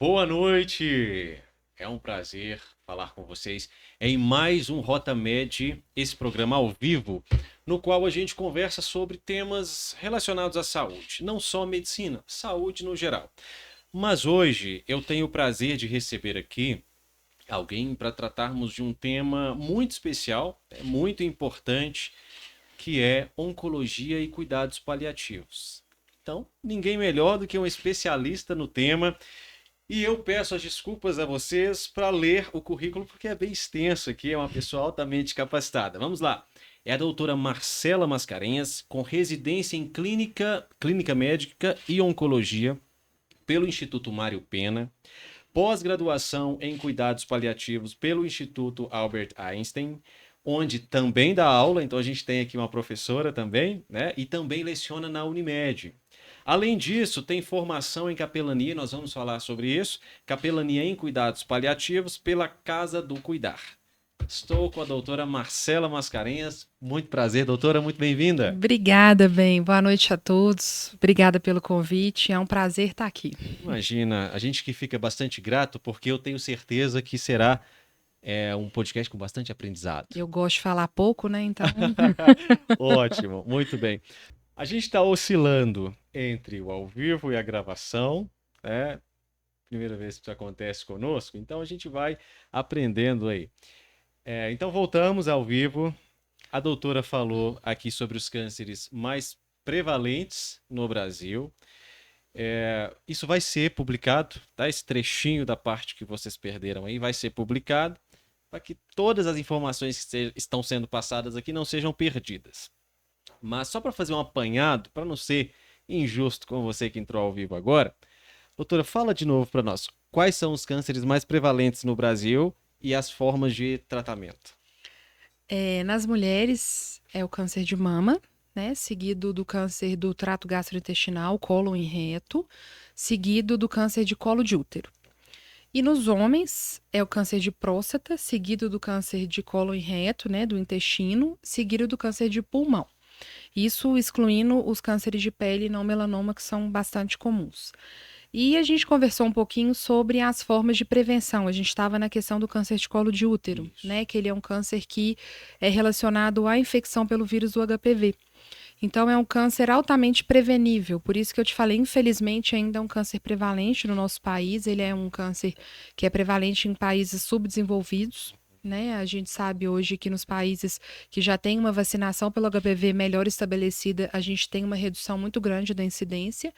Boa noite! É um prazer falar com vocês em mais um Rota Med, esse programa ao vivo, no qual a gente conversa sobre temas relacionados à saúde, não só medicina, saúde no geral. Mas hoje eu tenho o prazer de receber aqui alguém para tratarmos de um tema muito especial, muito importante, que é oncologia e cuidados paliativos. Então, ninguém melhor do que um especialista no tema. E eu peço as desculpas a vocês para ler o currículo, porque é bem extenso aqui, é uma pessoa altamente capacitada. Vamos lá. É a doutora Marcela Mascarenhas, com residência em clínica médica e oncologia pelo Instituto Mário Pena, pós-graduação em cuidados paliativos pelo Instituto Albert Einstein, onde também dá aula, então a gente tem aqui uma professora também, né? E também leciona na Unimed. Além disso, tem formação em capelania, nós vamos falar sobre isso, capelania em cuidados paliativos pela Casa do Cuidar. Estou com a doutora Marcela Mascarenhas. Muito prazer, doutora, muito bem-vinda. Obrigada, bem. Boa noite a todos. Obrigada pelo convite. É um prazer estar aqui. Imagina, a gente que fica bastante grato, porque eu tenho certeza que será um podcast com bastante aprendizado. Eu gosto de falar pouco, né? Então, Ótimo, muito bem. A gente está oscilando entre o ao vivo e a gravação, né? Primeira vez que isso acontece conosco, então a gente vai aprendendo aí. Então voltamos ao vivo. A doutora falou aqui sobre os cânceres mais prevalentes no Brasil. Isso vai ser publicado, tá? Esse trechinho da parte que vocês perderam aí vai ser publicado para que todas as informações que estão sendo passadas aqui não sejam perdidas. Mas só para fazer um apanhado, para não ser injusto com você que entrou ao vivo agora, doutora, fala de novo para nós. Quais são os cânceres mais prevalentes no Brasil e as formas de tratamento? nas mulheres é o câncer de mama, né? Seguido do câncer do trato gastrointestinal, cólon e reto, seguido do câncer de colo de útero. E nos homens é o câncer de próstata, seguido do câncer de cólon e reto, né, do intestino, seguido do câncer de pulmão. Isso excluindo os cânceres de pele e não melanoma, que são bastante comuns. E a gente conversou um pouquinho sobre as formas de prevenção. A gente estava na questão do câncer de colo de útero, Isso. né? Que ele é um câncer que é relacionado à infecção pelo vírus do HPV. Então, é um câncer altamente prevenível. Por isso que eu te falei, infelizmente, ainda é um câncer prevalente no nosso país. Ele é um câncer que é prevalente em países subdesenvolvidos. Né? A gente sabe hoje que nos países que já tem uma vacinação pelo HPV melhor estabelecida, a gente tem uma redução muito grande da incidência.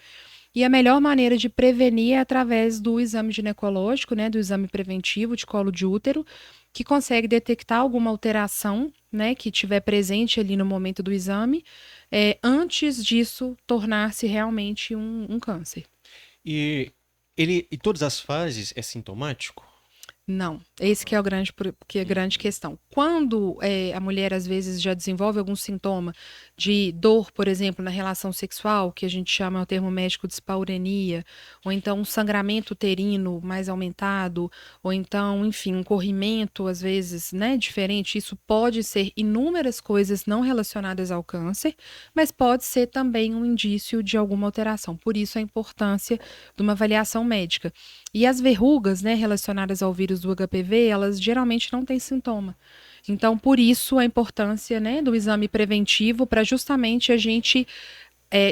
E a melhor maneira de prevenir é através do exame ginecológico, né, do exame preventivo de colo de útero, que consegue detectar alguma alteração, né, que estiver presente ali no momento do exame, antes disso tornar-se realmente um câncer. E ele, em todas as fases, é sintomático? Não, esse que é a grande questão. Quando a mulher às vezes já desenvolve algum sintoma de dor, por exemplo, na relação sexual, que a gente chama o termo médico de espaurenia, ou então um sangramento uterino mais aumentado, ou então, enfim, um corrimento às vezes, né, diferente, isso pode ser inúmeras coisas não relacionadas ao câncer, mas pode ser também um indício de alguma alteração. Por isso a importância de uma avaliação médica. E as verrugas, né, relacionadas ao vírus do HPV, elas geralmente não têm sintoma. Então, por isso, a importância, né, do exame preventivo para justamente a gente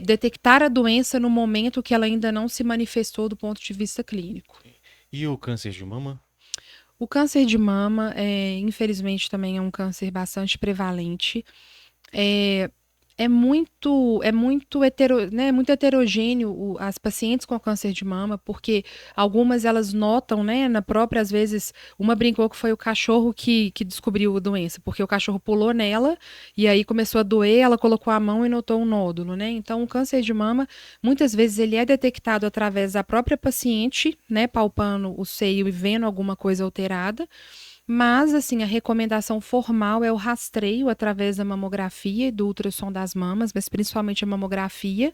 detectar a doença no momento que ela ainda não se manifestou do ponto de vista clínico. E o câncer de mama? O câncer de mama, infelizmente, também é um câncer bastante prevalente. É, muito heterogêneo as pacientes com câncer de mama, porque algumas elas notam, né, na própria, às vezes, uma brincou que foi o cachorro que descobriu a doença, porque o cachorro pulou nela e aí começou a doer, ela colocou a mão e notou um nódulo, né? Então, o câncer de mama, muitas vezes ele é detectado através da própria paciente, né, palpando o seio e vendo alguma coisa alterada. Mas, assim, a recomendação formal é o rastreio através da mamografia e do ultrassom das mamas, mas principalmente a mamografia.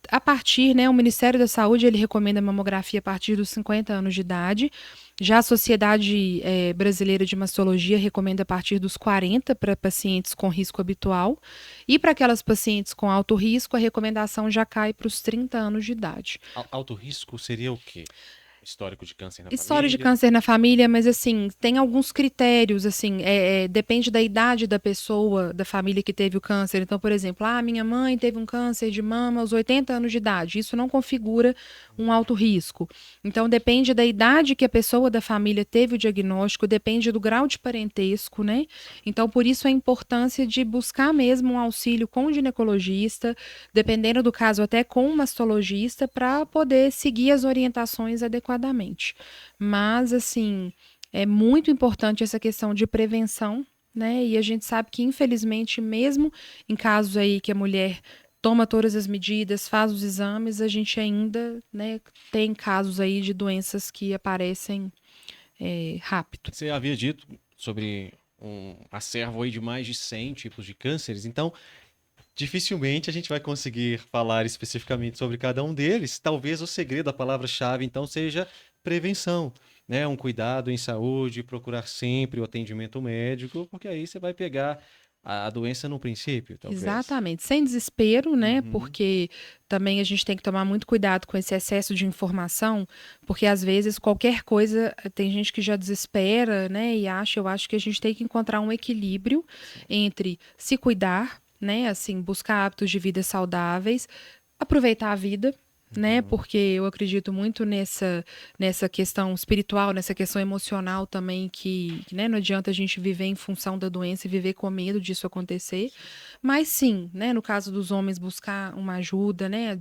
A partir, né, o Ministério da Saúde ele recomenda a mamografia a partir dos 50 anos de idade. Já a Sociedade Brasileira de Mastologia recomenda a partir dos 40 para pacientes com risco habitual. E para aquelas pacientes com alto risco, a recomendação já cai para os 30 anos de idade. Alto risco seria o quê? Histórico de câncer na História de família? câncer na família, mas assim, tem alguns critérios, assim, depende da idade da pessoa, da família que teve o câncer. Então, por exemplo, minha mãe teve um câncer de mama aos 80 anos de idade. Isso não configura um alto risco. Então, depende da idade que a pessoa da família teve o diagnóstico, depende do grau de parentesco, né? Então, por isso a importância de buscar mesmo um auxílio com o ginecologista, dependendo do caso, até com um mastologista, para poder seguir as orientações adequadamente. Mas, assim, é muito importante essa questão de prevenção, né? E a gente sabe que, infelizmente, mesmo em casos aí que a mulher toma todas as medidas, faz os exames, a gente ainda, né, tem casos aí de doenças que aparecem rápido. Você havia dito sobre um acervo aí de mais de 100 tipos de cânceres, então dificilmente a gente vai conseguir falar especificamente sobre cada um deles. Talvez o segredo, a palavra-chave, então, seja prevenção, né? Um cuidado em saúde, procurar sempre o atendimento médico, porque aí você vai pegar a doença no princípio, talvez. Exatamente, sem desespero, né? Uhum. Porque também a gente tem que tomar muito cuidado com esse excesso de informação, porque às vezes qualquer coisa tem gente que já desespera, né? E eu acho que a gente tem que encontrar um equilíbrio entre se cuidar, né? Assim, buscar hábitos de vida saudáveis, aproveitar a vida, né? Porque eu acredito muito nessa questão espiritual, nessa questão emocional também, que, né, não adianta a gente viver em função da doença e viver com medo disso acontecer. Mas sim, né, no caso dos homens, buscar uma ajuda, né, a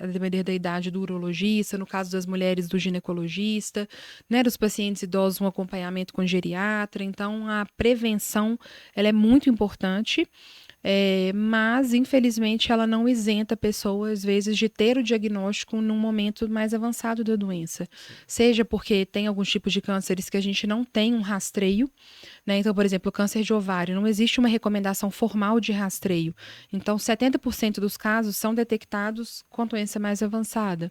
depender da idade do urologista, no caso das mulheres, do ginecologista, né, dos pacientes idosos, um acompanhamento com geriatra. Então, a prevenção, ela é muito importante. Mas, infelizmente, ela não isenta a pessoa, às vezes, de ter o diagnóstico num momento mais avançado da doença. Seja porque tem alguns tipos de cânceres que a gente não tem um rastreio, né? Então, por exemplo, o câncer de ovário, não existe uma recomendação formal de rastreio. Então, 70% dos casos são detectados com doença mais avançada.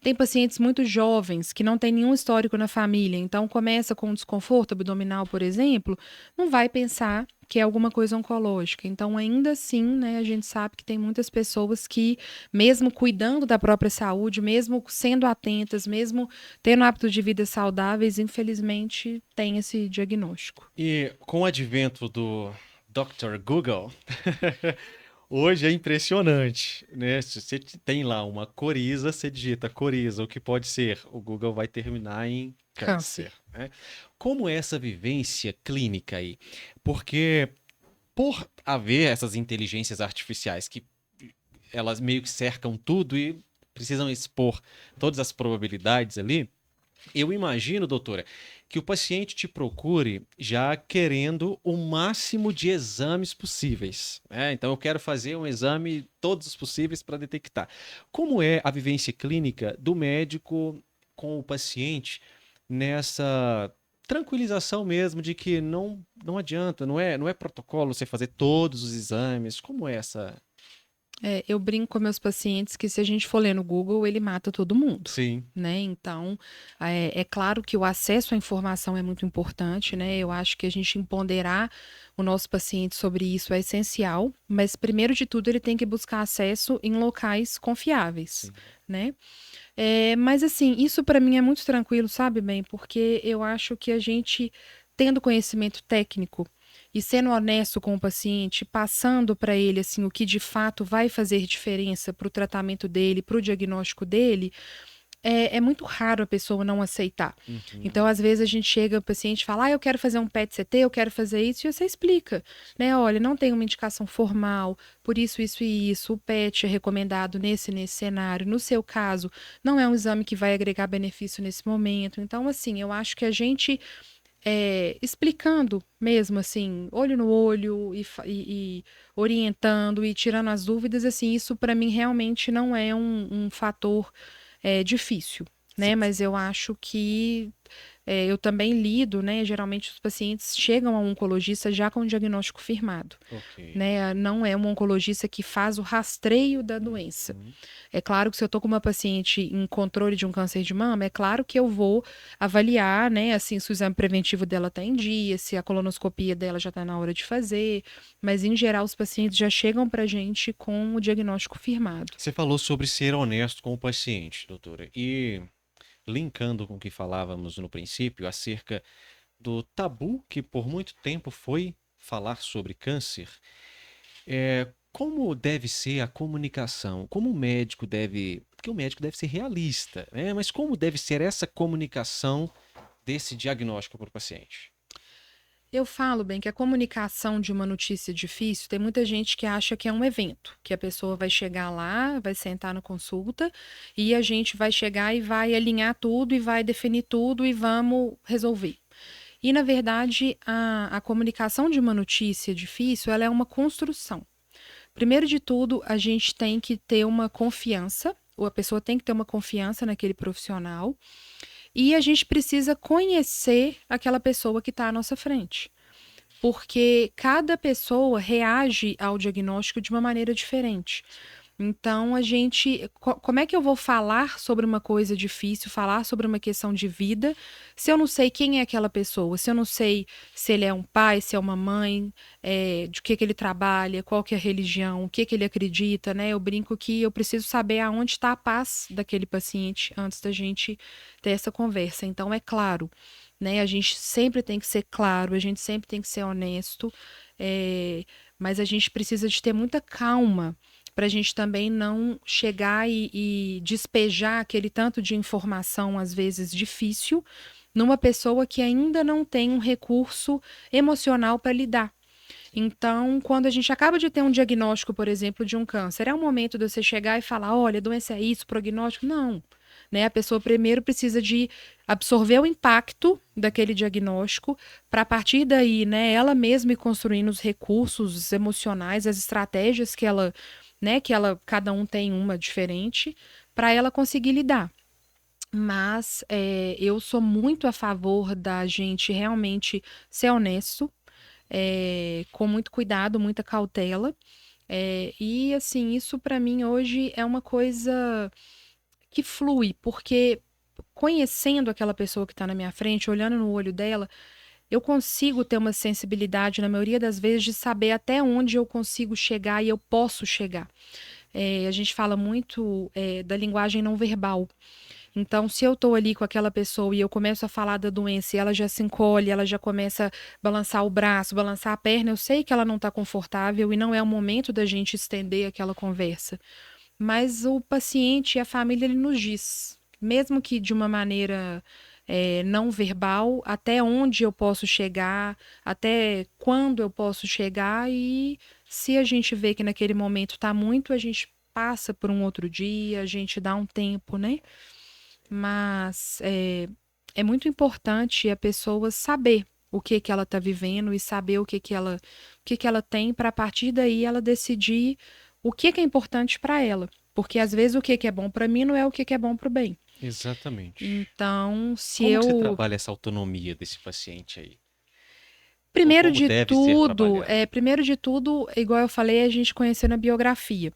Tem pacientes muito jovens que não têm nenhum histórico na família, então começa com um desconforto abdominal, por exemplo, não vai pensar que é alguma coisa oncológica. Então, ainda assim, né, a gente sabe que tem muitas pessoas que, mesmo cuidando da própria saúde, mesmo sendo atentas, mesmo tendo hábitos de vida saudáveis, infelizmente, tem esse diagnóstico. E com o advento do Dr. Google, hoje é impressionante, né? Se você tem lá uma coriza, você digita coriza, o que pode ser? O Google vai terminar em câncer, né? Como é essa vivência clínica aí? Porque por haver essas inteligências artificiais que elas meio que cercam tudo e precisam expor todas as probabilidades ali, eu imagino, doutora, que o paciente te procure já querendo o máximo de exames possíveis, né? Então, eu quero fazer um exame, todos os possíveis, para detectar. Como é a vivência clínica do médico com o paciente nessa tranquilização mesmo de que não adianta, não é protocolo você fazer todos os exames? Como é essa? Eu brinco com meus pacientes que se a gente for ler no Google, ele mata todo mundo. Sim. Né? Então, é claro que o acesso à informação é muito importante, né? Eu acho que a gente empoderar o nosso paciente sobre isso é essencial, mas primeiro de tudo ele tem que buscar acesso em locais confiáveis, né? Mas assim, isso para mim é muito tranquilo, sabe, bem? Porque eu acho que a gente, tendo conhecimento técnico e sendo honesto com o paciente, passando para ele assim o que de fato vai fazer diferença para o tratamento dele, para o diagnóstico dele, é muito raro a pessoa não aceitar. Então, às vezes, a gente chega, o paciente fala, eu quero fazer um PET-CT, eu quero fazer isso, e você explica, né? Olha, não tem uma indicação formal, por isso, isso e isso, o PET é recomendado nesse cenário. No seu caso, não é um exame que vai agregar benefício nesse momento. Então, assim, eu acho que a gente explicando mesmo, assim, olho no olho e orientando e tirando as dúvidas, assim, isso para mim realmente não é um fator difícil, né? Mas eu acho que eu também lido, né? Geralmente os pacientes chegam ao oncologista já com o diagnóstico firmado, Ok. né? Não é um oncologista que faz o rastreio da doença. Uhum. É claro que se eu estou com uma paciente em controle de um câncer de mama, é claro que eu vou avaliar, né? Assim, se o exame preventivo dela está em dia, se a colonoscopia dela já está na hora de fazer, mas em geral os pacientes já chegam para a gente com o diagnóstico firmado. Você falou sobre ser honesto com o paciente, doutora. E linkando com o que falávamos no princípio acerca do tabu que por muito tempo foi falar sobre câncer, como deve ser a comunicação? Como o médico deve. Porque o médico deve ser realista, né? Mas como deve ser essa comunicação desse diagnóstico para o paciente? Eu falo bem que a comunicação de uma notícia difícil, tem muita gente que acha que é um evento, que a pessoa vai chegar lá, vai sentar na consulta e a gente vai chegar e vai alinhar tudo e vai definir tudo e vamos resolver. E, na verdade, a comunicação de uma notícia difícil, ela é uma construção. Primeiro de tudo, a gente tem que ter uma confiança, ou a pessoa tem que ter uma confiança naquele profissional, e a gente precisa conhecer aquela pessoa que está à nossa frente. Porque cada pessoa reage ao diagnóstico de uma maneira diferente. Então, como é que eu vou falar sobre uma coisa difícil, falar sobre uma questão de vida, se eu não sei quem é aquela pessoa, se eu não sei se ele é um pai, se é uma mãe, de que ele trabalha, qual que é a religião, o que ele acredita, né? Eu brinco que eu preciso saber aonde está a paz daquele paciente antes da gente ter essa conversa. Então, é claro, né? A gente sempre tem que ser claro, a gente sempre tem que ser honesto, mas a gente precisa de ter muita calma para a gente também não chegar e despejar aquele tanto de informação, às vezes difícil, numa pessoa que ainda não tem um recurso emocional para lidar. Então, quando a gente acaba de ter um diagnóstico, por exemplo, de um câncer, é o momento de você chegar e falar: olha, a doença é isso, prognóstico? Não. Né? A pessoa primeiro precisa de absorver o impacto daquele diagnóstico, para a partir daí, né, ela mesma ir construindo os recursos emocionais, as estratégias que ela, né, cada um tem uma diferente, para ela conseguir lidar. Mas eu sou muito a favor da gente realmente ser honesto, com muito cuidado, muita cautela. E assim, isso para mim hoje é uma coisa que flui, porque conhecendo aquela pessoa que está na minha frente, olhando no olho dela, eu consigo ter uma sensibilidade, na maioria das vezes, de saber até onde eu consigo chegar e eu posso chegar. A gente fala muito da linguagem não verbal. Então, se eu estou ali com aquela pessoa e eu começo a falar da doença e ela já se encolhe, ela já começa a balançar o braço, balançar a perna, eu sei que ela não está confortável e não é o momento da gente estender aquela conversa. Mas o paciente e a família, ele nos diz, mesmo que de uma maneira não verbal, até onde eu posso chegar, até quando eu posso chegar, e se a gente vê que naquele momento está muito, a gente passa por um outro dia, a gente dá um tempo, né? Mas é muito importante a pessoa saber o que que ela está vivendo e saber o que que ela tem, para a partir daí ela decidir o que que é importante para ela. Porque às vezes o que que é bom para mim não é o que que é bom para o bem. Exatamente. Então, se Como que você eu trabalha essa autonomia desse paciente aí? Ou primeiro como de deve ser tudo, trabalhado? igual eu falei, a gente conhecer na biografia.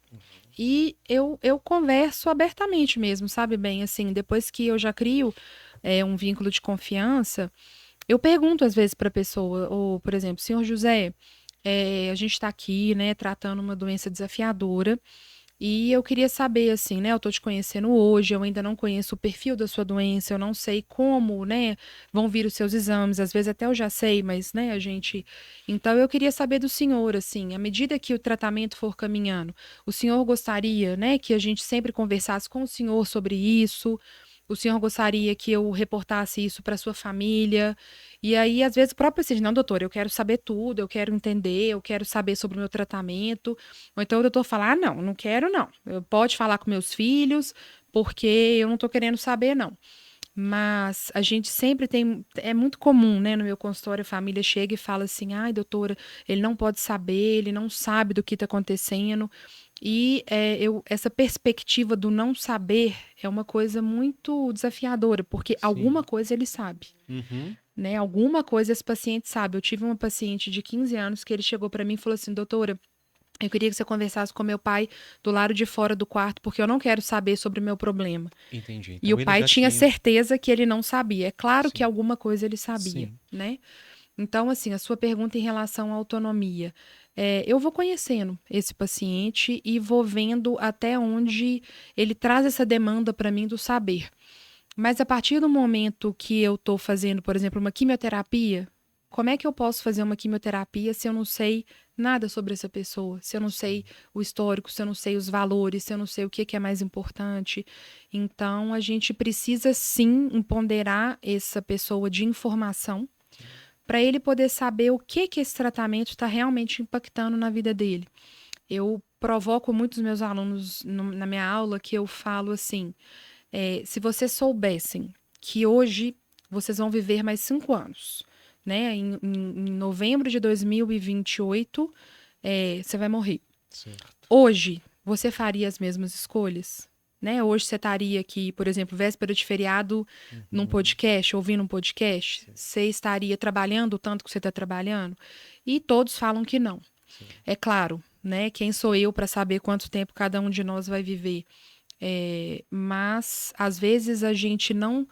E eu converso abertamente mesmo, sabe bem? Assim, depois que eu já crio um vínculo de confiança, eu pergunto às vezes para a pessoa, ou, por exemplo, senhor José, a gente está aqui, né, tratando uma doença desafiadora, e eu queria saber, assim, né, eu tô te conhecendo hoje, eu ainda não conheço o perfil da sua doença, eu não sei como, né, vão vir os seus exames, às vezes até eu já sei, mas, né, a gente... Então, eu queria saber do senhor, assim, à medida que o tratamento for caminhando, o senhor gostaria, né, que a gente sempre conversasse com o senhor sobre isso? O senhor gostaria que eu reportasse isso para sua família? E aí, às vezes, o próprio paciente, não, doutor, eu quero saber tudo, eu quero entender, eu quero saber sobre o meu tratamento. Ou então o doutor fala, ah, não, não quero não. Pode falar com meus filhos, porque eu não tô querendo saber, não. Mas a gente sempre tem, é muito comum, né, no meu consultório, a família chega e fala assim, ai, doutora, ele não pode saber, ele não sabe do que está acontecendo. E essa perspectiva do não saber é uma coisa muito desafiadora, porque alguma Sim. coisa ele sabe, Uhum. né? Alguma coisa esse paciente sabe. Eu tive uma paciente de 15 anos que ele chegou para mim e falou assim, doutora, eu queria que você conversasse com meu pai do lado de fora do quarto, porque eu não quero saber sobre o meu problema. Entendi. E o Então ele pai já tinha tinha. certeza que ele não sabia. É claro que Sim. alguma coisa ele sabia, Sim. né? Então, assim, a sua pergunta em relação à autonomia. Eu vou conhecendo esse paciente e vou vendo até onde ele traz essa demanda para mim do saber. Mas a partir do momento que eu estou fazendo, por exemplo, uma quimioterapia, como é que eu posso fazer uma quimioterapia se eu não sei nada sobre essa pessoa? Se eu não sei Sim. o histórico, se eu não sei os valores, se eu não sei o que é mais importante? Então, a gente precisa sim empoderar essa pessoa de informação para ele poder saber o que esse tratamento está realmente impactando na vida dele. Eu provoco muitos meus alunos na minha aula que eu falo assim: se vocês soubessem que hoje vocês vão viver mais 5 anos, né? Em novembro de 2028, você vai morrer. Certo. Hoje, você faria as mesmas escolhas? Né? Hoje você estaria aqui, por exemplo, véspera de feriado, num Uhum. podcast, ouvindo um podcast? Sim. Você estaria trabalhando o tanto que você está trabalhando? E todos falam que não. Sim. É claro, né? Quem sou eu para saber quanto tempo cada um de nós vai viver? Mas, às vezes, a gente não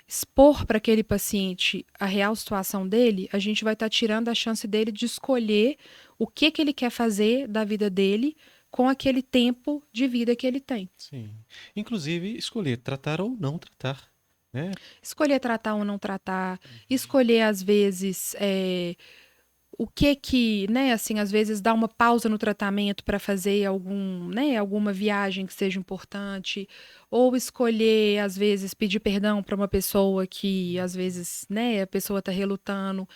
expor para aquele paciente a real situação dele, a gente vai estar tirando a chance dele de escolher o que ele quer fazer da vida dele com aquele tempo de vida que ele tem. Sim. Inclusive, escolher tratar ou não tratar, né? Escolher tratar ou não tratar, escolher, às vezes, o que, né, assim, às vezes dar uma pausa no tratamento para fazer alguma viagem que seja importante, ou escolher, às vezes, pedir perdão para uma pessoa que, às vezes, né, a pessoa está relutando,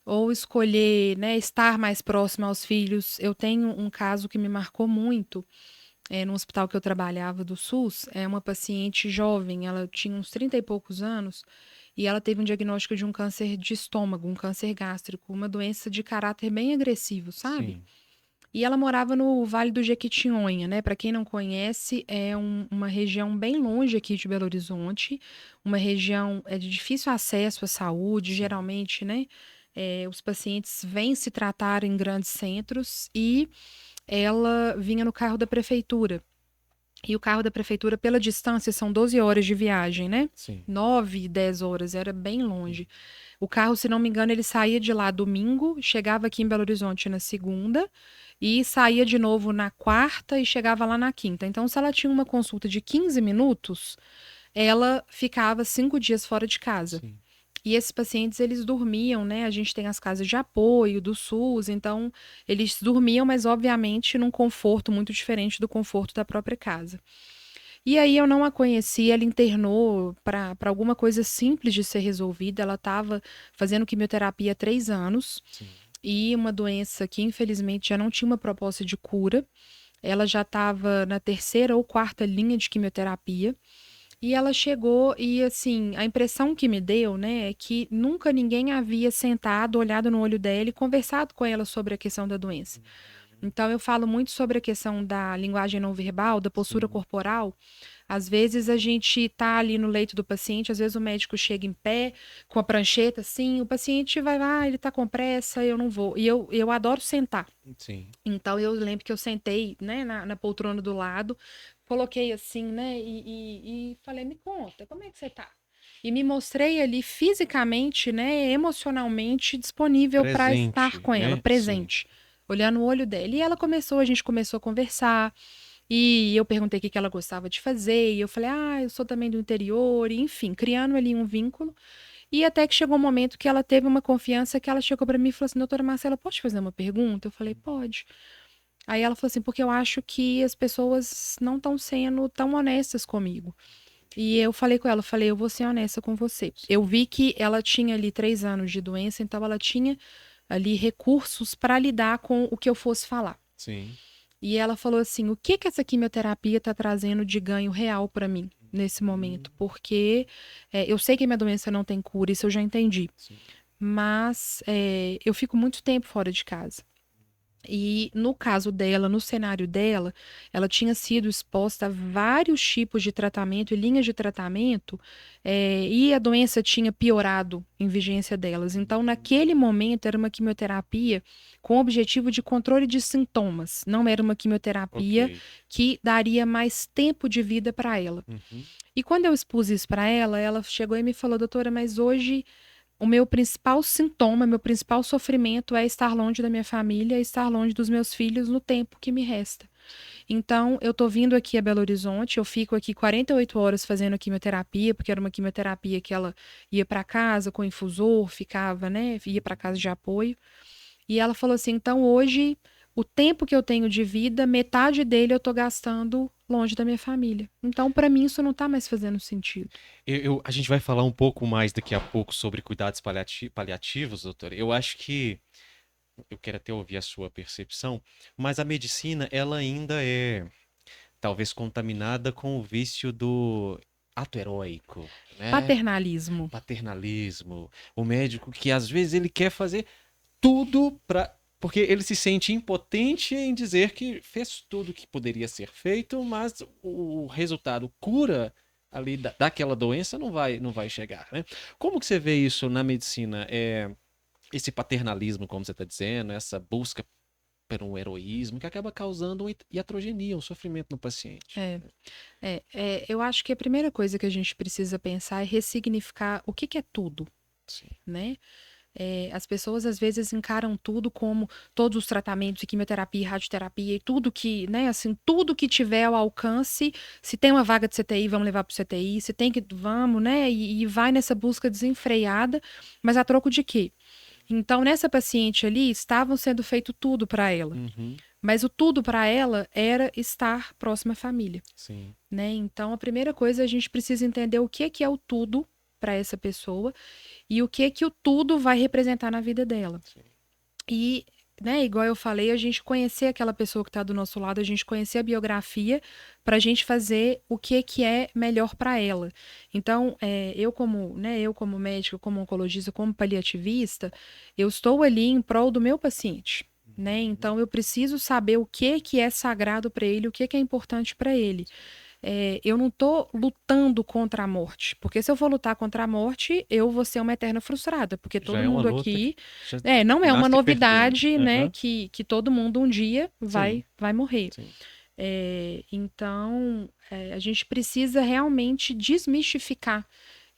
ou escolher, né, estar mais próximo aos filhos. Eu tenho um caso que me marcou muito, no hospital que eu trabalhava do SUS, é uma paciente jovem, ela tinha uns 30 e poucos anos, e ela teve um diagnóstico de um câncer de estômago, um câncer gástrico, uma doença de caráter bem agressivo, sabe? Sim. E ela morava no Vale do Jequitinhonha, né? Para quem não conhece, é uma região bem longe aqui de Belo Horizonte, uma região de difícil acesso à saúde, Sim. geralmente, né? Os pacientes vêm se tratar em grandes centros e ela vinha no carro da prefeitura. E o carro da prefeitura, pela distância, são 12 horas de viagem, né? Sim. 9, 10 horas, era bem longe. O carro, se não me engano, ele saía de lá domingo, chegava aqui em Belo Horizonte na segunda e saía de novo na quarta e chegava lá na quinta. Então, se ela tinha uma consulta de 15 minutos, ela ficava 5 dias fora de casa. Sim. E esses pacientes, eles dormiam, né? A gente tem as casas de apoio do SUS, então eles dormiam, mas obviamente num conforto muito diferente do conforto da própria casa. E aí eu não a conheci, ela internou para alguma coisa simples de ser resolvida. Ela estava fazendo quimioterapia há 3 anos Sim. e uma doença que infelizmente já não tinha uma proposta de cura. Ela já estava na terceira ou quarta linha de quimioterapia. E ela chegou e, assim, a impressão que me deu, né, é que nunca ninguém havia sentado, olhado no olho dela e conversado com ela sobre a questão da doença. Então, eu falo muito sobre a questão da linguagem não verbal, da postura Sim. corporal. Às vezes a gente tá ali no leito do paciente, às vezes o médico chega em pé, com a prancheta, assim, o paciente vai lá, ele tá com pressa, eu não vou. E eu adoro sentar. Sim. Então, eu lembro que eu sentei, né, na poltrona do lado, coloquei assim, né, e falei, me conta, como é que você tá? E me mostrei ali fisicamente, né, emocionalmente disponível para estar Presente, com ela, né? Sim. presente, olhando o olho dela. E a gente começou a conversar, e eu perguntei o que ela gostava de fazer, e eu falei, eu sou também do interior, e, enfim, criando ali um vínculo. E até que chegou um momento que ela teve uma confiança que ela chegou para mim e falou assim, doutora Marcela, posso te fazer uma pergunta? Eu falei, pode. Aí ela falou assim, porque eu acho que as pessoas não estão sendo tão honestas comigo. E eu falei com ela, eu falei, eu vou ser honesta com você. Eu Sim. vi que ela tinha ali 3 anos de doença, então ela tinha ali recursos para lidar com o que eu fosse falar. Sim. E ela falou assim, o que essa quimioterapia está trazendo de ganho real para mim nesse Hum. momento? Porque eu sei que minha doença não tem cura, isso eu já entendi. Sim. Mas eu fico muito tempo fora de casa. E no caso dela, no cenário dela, ela tinha sido exposta a vários tipos de tratamento e linhas de tratamento, e a doença tinha piorado em vigência delas. Então, naquele momento, era uma quimioterapia com o objetivo de controle de sintomas. Não era uma quimioterapia Ok. que daria mais tempo de vida para ela. Uhum. E quando eu expus isso para ela, ela chegou e me falou, doutora, mas hoje o meu principal sintoma, meu principal sofrimento é estar longe da minha família, estar longe dos meus filhos no tempo que me resta. Então, eu tô vindo aqui a Belo Horizonte, eu fico aqui 48 horas fazendo a quimioterapia, porque era uma quimioterapia que ela ia para casa com infusor, ficava, né, ia para casa de apoio. E ela falou assim: então hoje, o tempo que eu tenho de vida, metade dele eu tô gastando longe da minha família. Então, para mim, isso não tá mais fazendo sentido. A gente vai falar um pouco mais daqui a pouco sobre cuidados paliativos, doutor. Eu acho que eu quero até ouvir a sua percepção, mas a medicina, ela ainda é talvez contaminada com o vício do ato heróico, né? Paternalismo. Paternalismo. O médico que às vezes ele quer fazer tudo para porque ele se sente impotente em dizer que fez tudo que poderia ser feito, mas o resultado, cura ali daquela doença não vai chegar, né? Como que você vê isso na medicina? Esse paternalismo, como você está dizendo, essa busca por um heroísmo que acaba causando uma iatrogenia, um sofrimento no paciente. É, eu acho que a primeira coisa que a gente precisa pensar é ressignificar o que que é tudo, Sim. né? As pessoas às vezes encaram tudo como todos os tratamentos de quimioterapia, radioterapia e tudo que, né, assim, tudo que tiver ao alcance, se tem uma vaga de CTI, vamos levar para o CTI, se tem que, vamos, né, e vai nessa busca desenfreada, mas a troco de quê? Então, nessa paciente ali, estavam sendo feito tudo para ela, Uhum. mas o tudo para ela era estar próxima à família, Sim. né? Então, a primeira coisa, a gente precisa entender o que é o tudo para essa pessoa e o que o tudo vai representar na vida dela. Sim. E, né, igual eu falei, a gente conhecer aquela pessoa que está do nosso lado, a gente conhecer a biografia para a gente fazer o que é melhor para ela. Então, eu como médica, como oncologista, como paliativista, eu estou ali em prol do meu paciente. Né? Então, eu preciso saber o que é sagrado para ele, o que é importante para ele. Eu não estou lutando contra a morte, porque se eu for lutar contra a morte, eu vou ser uma eterna frustrada, porque Já todo é uma mundo luta que aqui, já não é uma nasce perdendo. novidade, né, Aham. que todo mundo um dia Sim, vai morrer. sim. Então, a gente precisa realmente desmistificar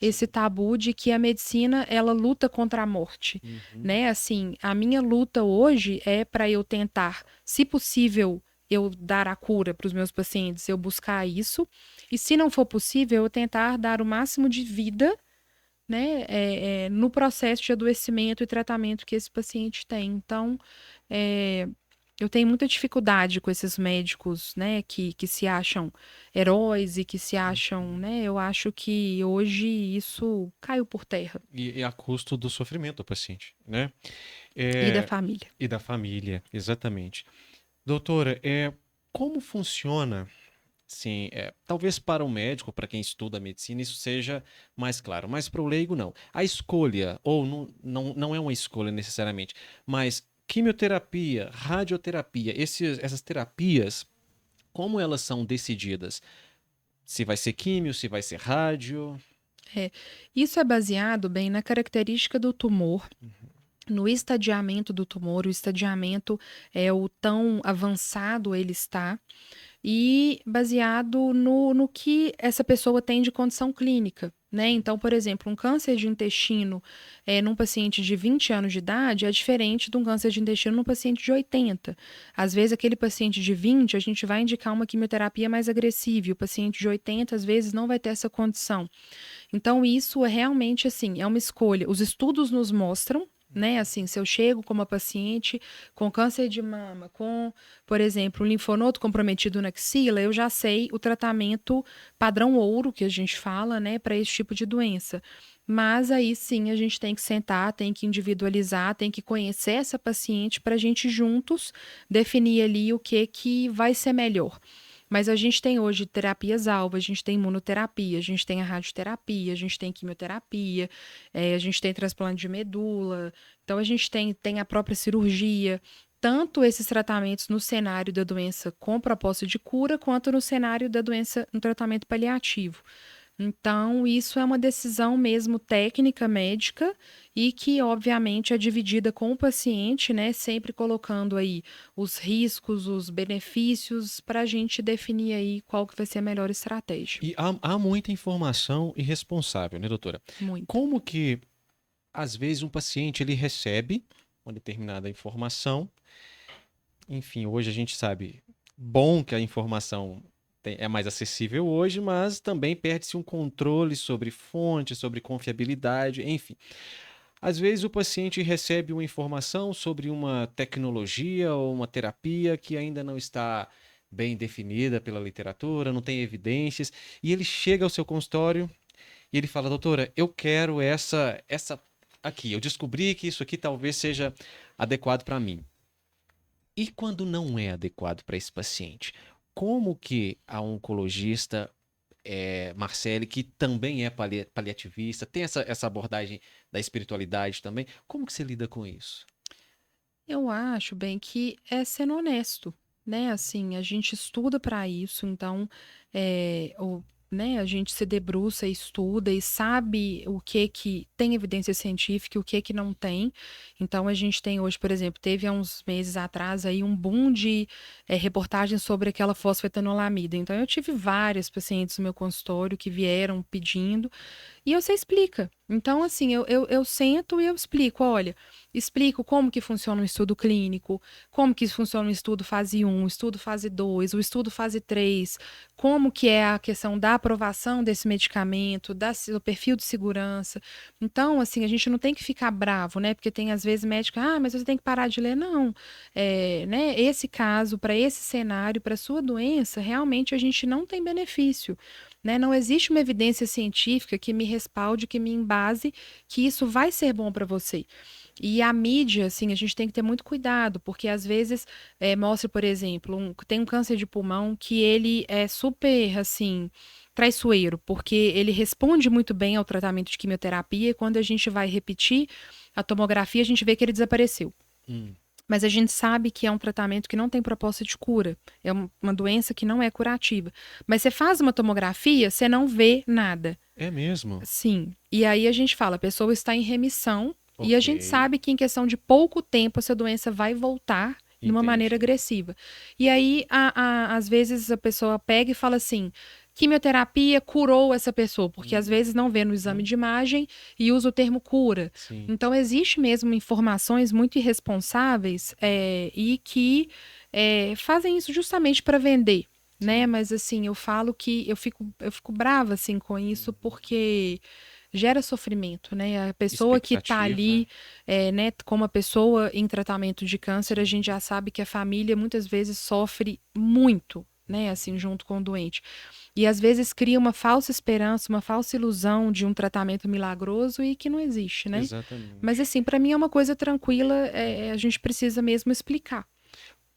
esse Sim. tabu de que a medicina ela luta contra a morte, Uhum. né? Assim, a minha luta hoje é para eu tentar, se possível, eu dar a cura para os meus pacientes, eu buscar isso, e se não for possível, eu tentar dar o máximo de vida, né, no processo de adoecimento e tratamento que esse paciente tem. Então, eu tenho muita dificuldade com esses médicos, né, que se acham heróis e que se acham, né, eu acho que hoje isso caiu por terra. E a custo do sofrimento do paciente, né? E da É, família. e da família, exatamente. Doutora, como funciona, sim, talvez para o médico, para quem estuda medicina, isso seja mais claro, mas para o leigo não. A escolha, ou não é uma escolha necessariamente, mas quimioterapia, radioterapia, essas terapias, como elas são decididas? Se vai ser químio, se vai ser rádio? É, isso é baseado bem na característica do tumor, no estadiamento do tumor. O estadiamento é o tão avançado ele está, e baseado no que essa pessoa tem de condição clínica. Né? Sim. Então, por exemplo, um câncer de intestino num paciente de 20 anos de idade é diferente de um câncer de intestino num paciente de 80. Às vezes, aquele paciente de 20, a gente vai indicar uma quimioterapia mais agressiva, e o paciente de 80, às vezes, não vai ter essa condição. Então, isso é realmente assim, é uma escolha. Os estudos nos mostram, né? Assim, se eu chego com uma paciente com câncer de mama, com, por exemplo, um linfonodo comprometido na axila, eu já sei o tratamento padrão ouro que a gente fala, né, para esse tipo de doença. Mas aí sim a gente tem que sentar, tem que individualizar, tem que conhecer essa paciente para a gente juntos definir ali o que vai ser melhor. Mas a gente tem hoje terapias-alvo, a gente tem imunoterapia, a gente tem a radioterapia, a gente tem quimioterapia, a gente tem transplante de medula, então a gente tem a própria cirurgia. tanto esses tratamentos no cenário da doença com propósito de cura, quanto no cenário da doença no tratamento paliativo. Então, isso é uma decisão mesmo técnica médica e que, obviamente, é dividida com o paciente, né? Sempre colocando aí os riscos, os benefícios, para a gente definir aí qual que vai ser a melhor estratégia. E há muita informação irresponsável, né, doutora? Muito. Como que, às vezes, um paciente ele recebe uma determinada informação, enfim, hoje a gente sabe, bom que a informação é mais acessível hoje, mas também perde-se um controle sobre fonte, sobre confiabilidade, enfim. Às vezes o paciente recebe uma informação sobre uma tecnologia ou uma terapia que ainda não está bem definida pela literatura, não tem evidências, e ele chega ao seu consultório e ele fala: doutora, eu quero essa aqui. Eu descobri que isso aqui talvez seja adequado para mim. E quando não é adequado para esse paciente? Como que a oncologista Marcele, que também é paliativista, tem essa abordagem da espiritualidade também. Como que você lida com isso? Eu acho, bem, que é sendo honesto, né? Assim, a gente estuda para isso, então, né, a gente se debruça, estuda e sabe o que tem evidência científica e o que não tem. Então, a gente tem hoje, por exemplo, teve há uns meses atrás aí um boom de reportagens sobre aquela fosfetanolamida. Então, eu tive vários pacientes no meu consultório que vieram pedindo e você explica. Então, assim, eu sento e eu explico, olha, explico como que funciona um estudo clínico, como que funciona um estudo fase 1, estudo fase 2, o estudo fase 3, como que é a questão da aprovação desse medicamento, do perfil de segurança. Então, assim, a gente não tem que ficar bravo, né? Porque tem, às vezes, médico, mas você tem que parar de ler. Não. Né, esse caso, para esse cenário, para sua doença, realmente a gente não tem benefício. Né? Não existe uma evidência científica que me respalde, que me embase que isso vai ser bom para você. E a mídia, assim, a gente tem que ter muito cuidado, porque às vezes mostra, por exemplo, tem um câncer de pulmão que ele é super, assim, traiçoeiro, porque ele responde muito bem ao tratamento de quimioterapia e quando a gente vai repetir a tomografia, a gente vê que ele desapareceu. Mas a gente sabe que é um tratamento que não tem proposta de cura. É uma doença que não é curativa. Mas você faz uma tomografia, você não vê nada. É mesmo? Sim. E aí a gente fala, a pessoa está em remissão e a gente Ok. sabe que em questão de pouco tempo essa doença vai voltar de uma maneira Entendi. agressiva. E aí, às vezes, a pessoa pega e fala assim: quimioterapia curou essa pessoa, porque às vezes não vê no exame de imagem e usa o termo cura. Sim. Então, existe mesmo informações muito irresponsáveis e que fazem isso justamente para vender. Né? Mas assim, eu falo que eu fico brava assim com isso porque gera sofrimento, né? A pessoa que está ali, né, como a pessoa em tratamento de câncer, a gente já sabe que a família muitas vezes sofre muito, né, assim, junto com o doente. E às vezes cria uma falsa esperança, uma falsa ilusão de um tratamento milagroso e que não existe, né? Exatamente. Mas assim, para mim é uma coisa tranquila, a gente precisa mesmo explicar.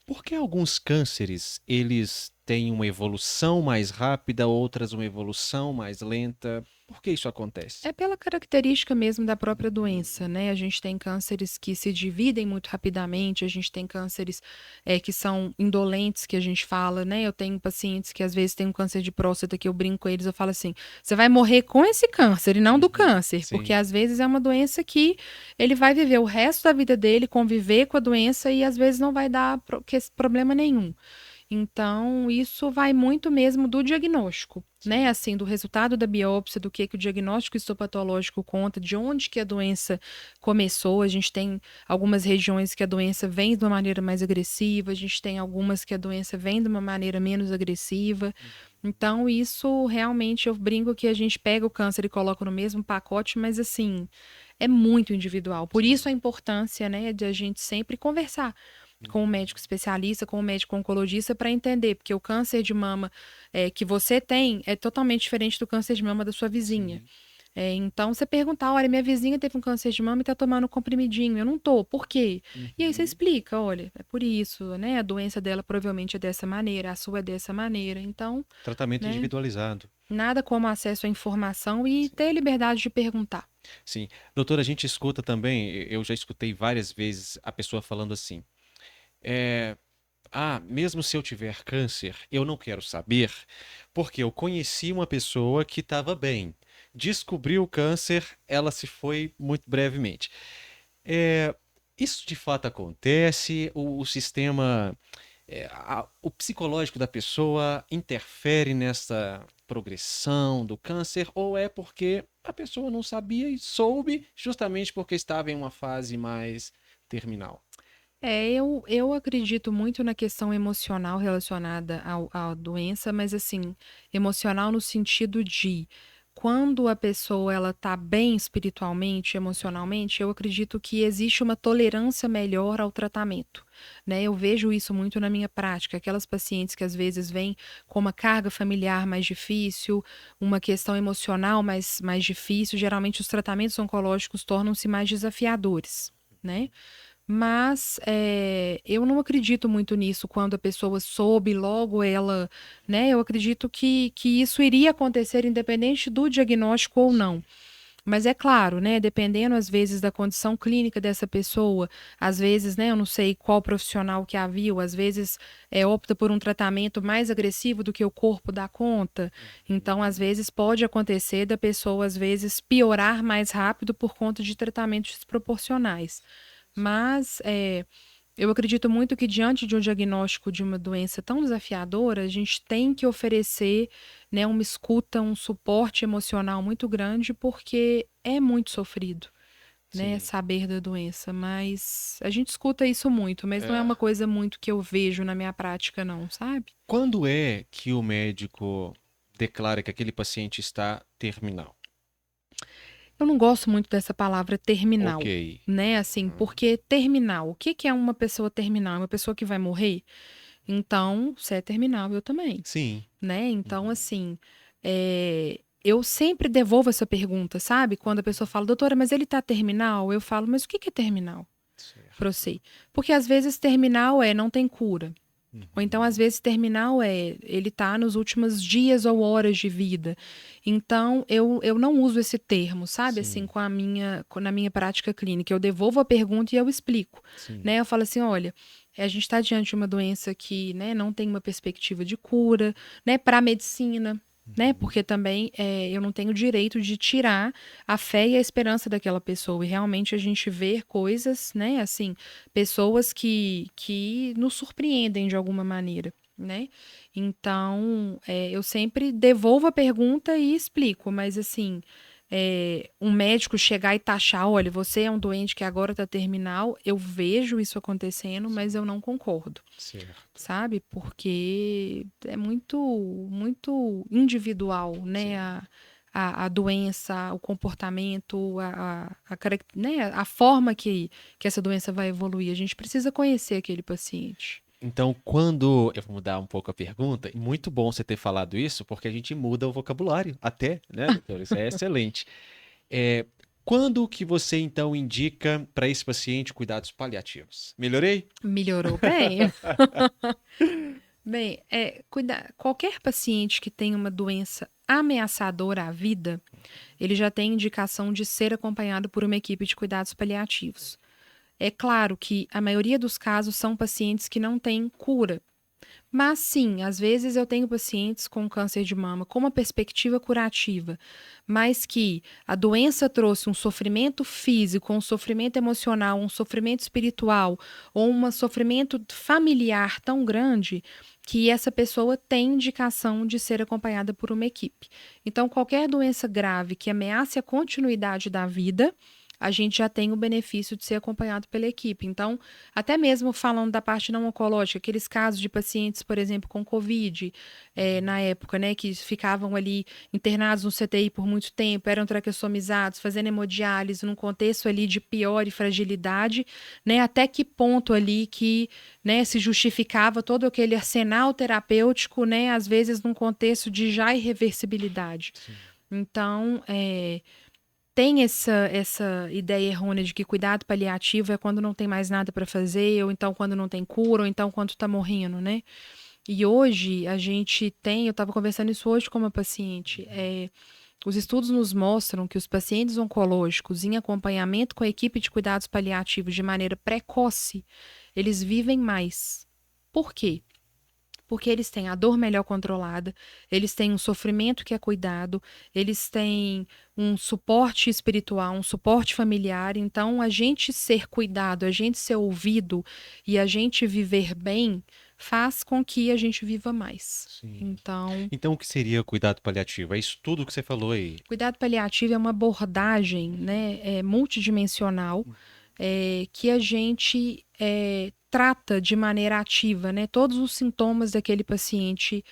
Por que alguns cânceres, eles têm uma evolução mais rápida, outras uma evolução mais lenta? Por que isso acontece? É pela característica mesmo da própria doença, né? A gente tem cânceres que se dividem muito rapidamente, a gente tem cânceres que são indolentes, que a gente fala, né? Eu tenho pacientes que às vezes têm um câncer de próstata que eu brinco com eles, eu falo assim: você vai morrer com esse câncer e não do câncer, Sim. porque às vezes é uma doença que ele vai viver o resto da vida dele, conviver com a doença e às vezes não vai dar problema nenhum. Então, isso vai muito mesmo do diagnóstico, né? Assim, do resultado da biópsia, do que o diagnóstico histopatológico conta, de onde que a doença começou. A gente tem algumas regiões que a doença vem de uma maneira mais agressiva, a gente tem algumas que a doença vem de uma maneira menos agressiva. Então, isso realmente eu brinco que a gente pega o câncer e coloca no mesmo pacote, mas assim, é muito individual. Por isso a importância, né, de a gente sempre conversar com o médico especialista, com o médico oncologista, para entender, porque o câncer de mama que você tem é totalmente diferente do câncer de mama da sua vizinha. Então, você perguntar, olha, minha vizinha teve um câncer de mama e tá tomando um comprimidinho, eu não tô, por quê? E aí você explica, olha, é por isso, né? A doença dela provavelmente é dessa maneira, a sua é dessa maneira. Então, Tratamento né, individualizado. nada como acesso à informação e ter liberdade de perguntar. Sim. Doutora, a gente escuta também, eu já escutei várias vezes a pessoa falando assim: Mesmo se eu tiver câncer, eu não quero saber, porque eu conheci uma pessoa que estava bem. Descobriu o câncer, ela se foi muito brevemente. É, isso de fato acontece, o sistema, o psicológico da pessoa interfere nessa progressão do câncer, ou é porque a pessoa não sabia e soube justamente porque estava em uma fase mais terminal? Eu acredito muito na questão emocional relacionada à doença, mas assim, emocional no sentido de quando a pessoa ela tá bem espiritualmente, emocionalmente, eu acredito que existe uma tolerância melhor ao tratamento, né? Eu vejo isso muito na minha prática, aquelas pacientes que às vezes vêm com uma carga familiar mais difícil, uma questão emocional mais difícil, geralmente os tratamentos oncológicos tornam-se mais desafiadores, né? Mas eu não acredito muito nisso quando a pessoa soube, logo ela, né? Eu acredito que isso iria acontecer independente do diagnóstico ou não. Mas é claro, né? Dependendo às vezes da condição clínica dessa pessoa, às vezes, né? Eu não sei qual profissional que a viu, às vezes opta por um tratamento mais agressivo do que o corpo dá conta. Então, às vezes pode acontecer da pessoa às vezes piorar mais rápido por conta de tratamentos desproporcionais. Mas eu acredito muito que diante de um diagnóstico de uma doença tão desafiadora, a gente tem que oferecer, né, uma escuta, um suporte emocional muito grande, porque é muito sofrido, né, Sim. saber da doença. Mas a gente escuta isso muito, mas não é É. uma coisa muito que eu vejo na minha prática, não, sabe? Quando é que o médico declara que aquele paciente está terminal? Eu não gosto muito dessa palavra Ok. terminal, né? Assim, Uhum. porque terminal, o que que é uma pessoa terminal? É uma pessoa que vai morrer? Então, se é terminal, eu também, Sim. né? Então, Uhum. assim, eu sempre devolvo essa pergunta, sabe? Quando a pessoa fala, doutora, mas ele tá terminal? Eu falo, mas o que que é terminal pra Certo. você? Porque às vezes terminal não tem cura. Ou então, às Uhum. vezes, terminal ele tá nos últimos dias ou horas de vida. Então, eu não uso esse termo, sabe? Assim, Sim, na minha prática clínica. Eu devolvo a pergunta e eu explico, sim. né? Eu falo assim, olha, a gente está diante de uma doença que, né, não tem uma perspectiva de cura, né? Para a medicina, né? Uhum. Porque também eu não tenho o direito de tirar a fé e a esperança daquela pessoa. E realmente a gente vê coisas, né? Assim, pessoas que nos surpreendem de alguma maneira, né? Então, eu sempre devolvo a pergunta e explico, mas assim, um médico chegar e taxar, olha, você é um doente que agora está terminal, eu vejo isso acontecendo, mas eu não concordo, Certo. sabe? Porque é muito, muito individual, né? Sim. A doença, o comportamento, né, a forma que essa doença vai evoluir. A gente precisa conhecer aquele paciente. Então, quando. Eu vou mudar um pouco a pergunta, e muito bom você ter falado isso, porque a gente muda o vocabulário, até, né, doutor? Isso é excelente. É, quando que você, então, indica para esse paciente cuidados paliativos? Melhorei? Melhorou bem? Bem, qualquer paciente que tem uma doença ameaçadora à vida, ele já tem indicação de ser acompanhado por uma equipe de cuidados paliativos. É claro que a maioria dos casos são pacientes que não têm cura. Mas sim, às vezes eu tenho pacientes com câncer de mama com uma perspectiva curativa, mas que a doença trouxe um sofrimento físico, um sofrimento emocional, um sofrimento espiritual ou um sofrimento familiar tão grande que essa pessoa tem indicação de ser acompanhada por uma equipe. Então, qualquer doença grave que ameace a continuidade da vida, a gente já tem o benefício de ser acompanhado pela equipe. Então, até mesmo falando da parte não oncológica, aqueles casos de pacientes, por exemplo, com Covid, na época, né, que ficavam ali internados no CTI por muito tempo, eram traqueostomizados, fazendo hemodiálise, num contexto ali de pior e fragilidade, né, até que ponto ali que, né, se justificava todo aquele arsenal terapêutico, né, às vezes num contexto de já irreversibilidade. Sim. Então, tem essa ideia errônea de que cuidado paliativo é quando não tem mais nada para fazer, ou então quando não tem cura, ou então quando está morrendo, né? E hoje a gente tem, eu estava conversando isso hoje com uma paciente, os estudos nos mostram que os pacientes oncológicos em acompanhamento com a equipe de cuidados paliativos de maneira precoce, eles vivem mais. Por quê? Porque eles têm a dor melhor controlada, eles têm um sofrimento que é cuidado, eles têm um suporte espiritual, um suporte familiar. Então, a gente ser cuidado, a gente ser ouvido e a gente viver bem faz com que a gente viva mais. Sim. Então, Então, o que seria cuidado paliativo? É isso tudo que você falou aí. cuidado paliativo é uma abordagem, né, multidimensional, que a gente trata de maneira ativa, né, todos os sintomas daquele paciente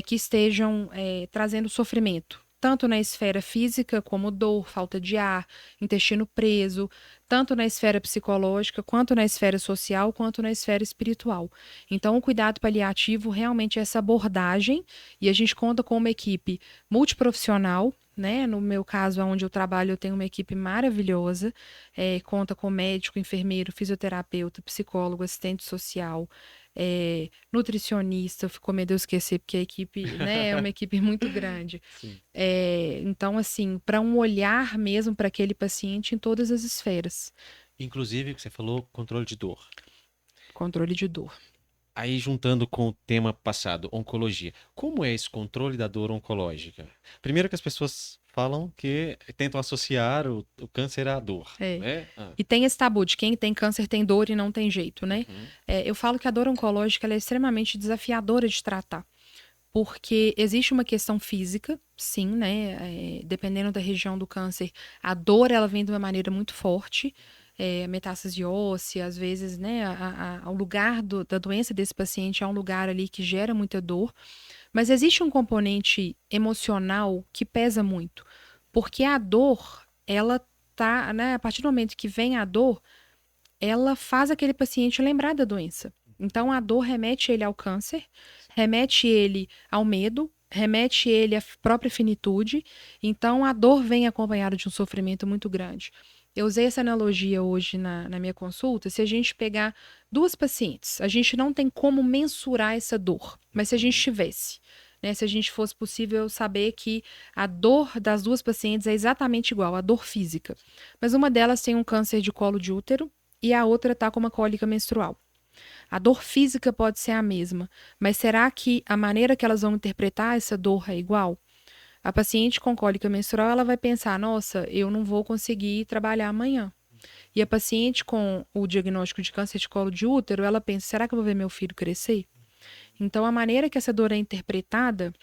que estejam trazendo sofrimento, tanto na esfera física, como dor, falta de ar, intestino preso, tanto na esfera psicológica, quanto na esfera social, quanto na esfera espiritual. Então, o cuidado paliativo realmente é essa abordagem, e a gente conta com uma equipe multiprofissional, né? No meu caso, onde eu trabalho, eu tenho uma equipe maravilhosa, conta com médico, enfermeiro, fisioterapeuta, psicólogo, assistente social, nutricionista. Ficou medo de eu esquecer, porque a equipe, né, é uma equipe muito grande. Sim. Então, assim, para um olhar mesmo para aquele paciente em todas as esferas. Inclusive, que você falou, controle de dor. Controle de dor. Aí, juntando com o tema passado, oncologia. Como é esse controle da dor oncológica? Primeiro que as pessoas falam que tentam associar o câncer à dor, né? E tem esse tabu de quem tem câncer tem dor e não tem jeito, né? Uhum. Eu falo que a dor oncológica ela é extremamente desafiadora de tratar. Porque existe uma questão física, sim, né? Dependendo da região do câncer, a dor ela vem de uma maneira muito forte. Metástase óssea, às vezes, né? O lugar da doença desse paciente é um lugar ali que gera muita dor. Mas existe um componente emocional que pesa muito. Porque a dor, ela tá, né? A partir do momento que vem a dor, ela faz aquele paciente lembrar da doença. Então, a dor remete ele ao câncer, remete ele ao medo, remete ele à própria finitude. Então, a dor vem acompanhada de um sofrimento muito grande. Eu usei essa analogia hoje na minha consulta. Se a gente pegar duas pacientes, a gente não tem como mensurar essa dor, mas se a gente tivesse, né, se a gente fosse possível saber que a dor das duas pacientes é exatamente igual, a dor física, mas uma delas tem um câncer de colo de útero e a outra está com uma cólica menstrual. A dor física pode ser a mesma, mas será que a maneira que elas vão interpretar essa dor é igual? A paciente com cólica menstrual, ela vai pensar, nossa, eu não vou conseguir trabalhar amanhã. E a paciente com o diagnóstico de câncer de colo de útero, ela pensa, será que eu vou ver meu filho crescer? Então, a maneira que essa dor é interpretada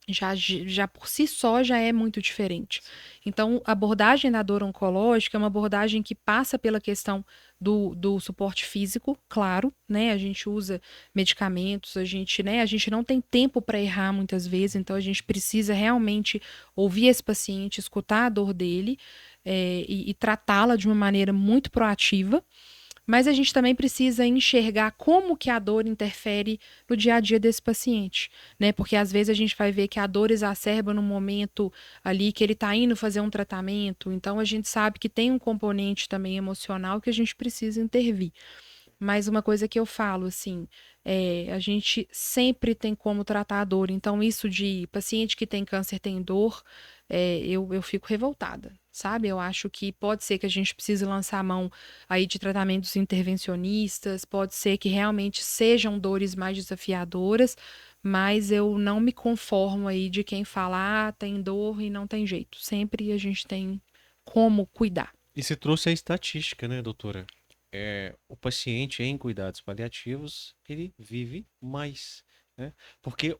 já por si só já é muito diferente. Então, a abordagem da dor oncológica é uma abordagem que passa pela questão do suporte físico, claro, né? A gente usa medicamentos, a gente não tem tempo para errar muitas vezes, então a gente precisa realmente ouvir esse paciente, escutar a dor dele, e tratá-la de uma maneira muito proativa. Mas a gente também precisa enxergar como que a dor interfere no dia a dia desse paciente, né? Porque às vezes a gente vai ver que a dor exacerba no momento ali que ele está indo fazer um tratamento. Então a gente sabe que tem um componente também emocional que a gente precisa intervir. Mas uma coisa que eu falo, assim, a gente sempre tem como tratar a dor. Então, isso de paciente que tem câncer tem dor, eu fico revoltada, sabe? Eu acho que pode ser que a gente precise lançar a mão aí de tratamentos intervencionistas, pode ser que realmente sejam dores mais desafiadoras, mas eu não me conformo aí de quem fala, tem dor e não tem jeito. Sempre a gente tem como cuidar. E você trouxe a estatística, né, doutora? O paciente em cuidados paliativos, ele vive mais, né? Porque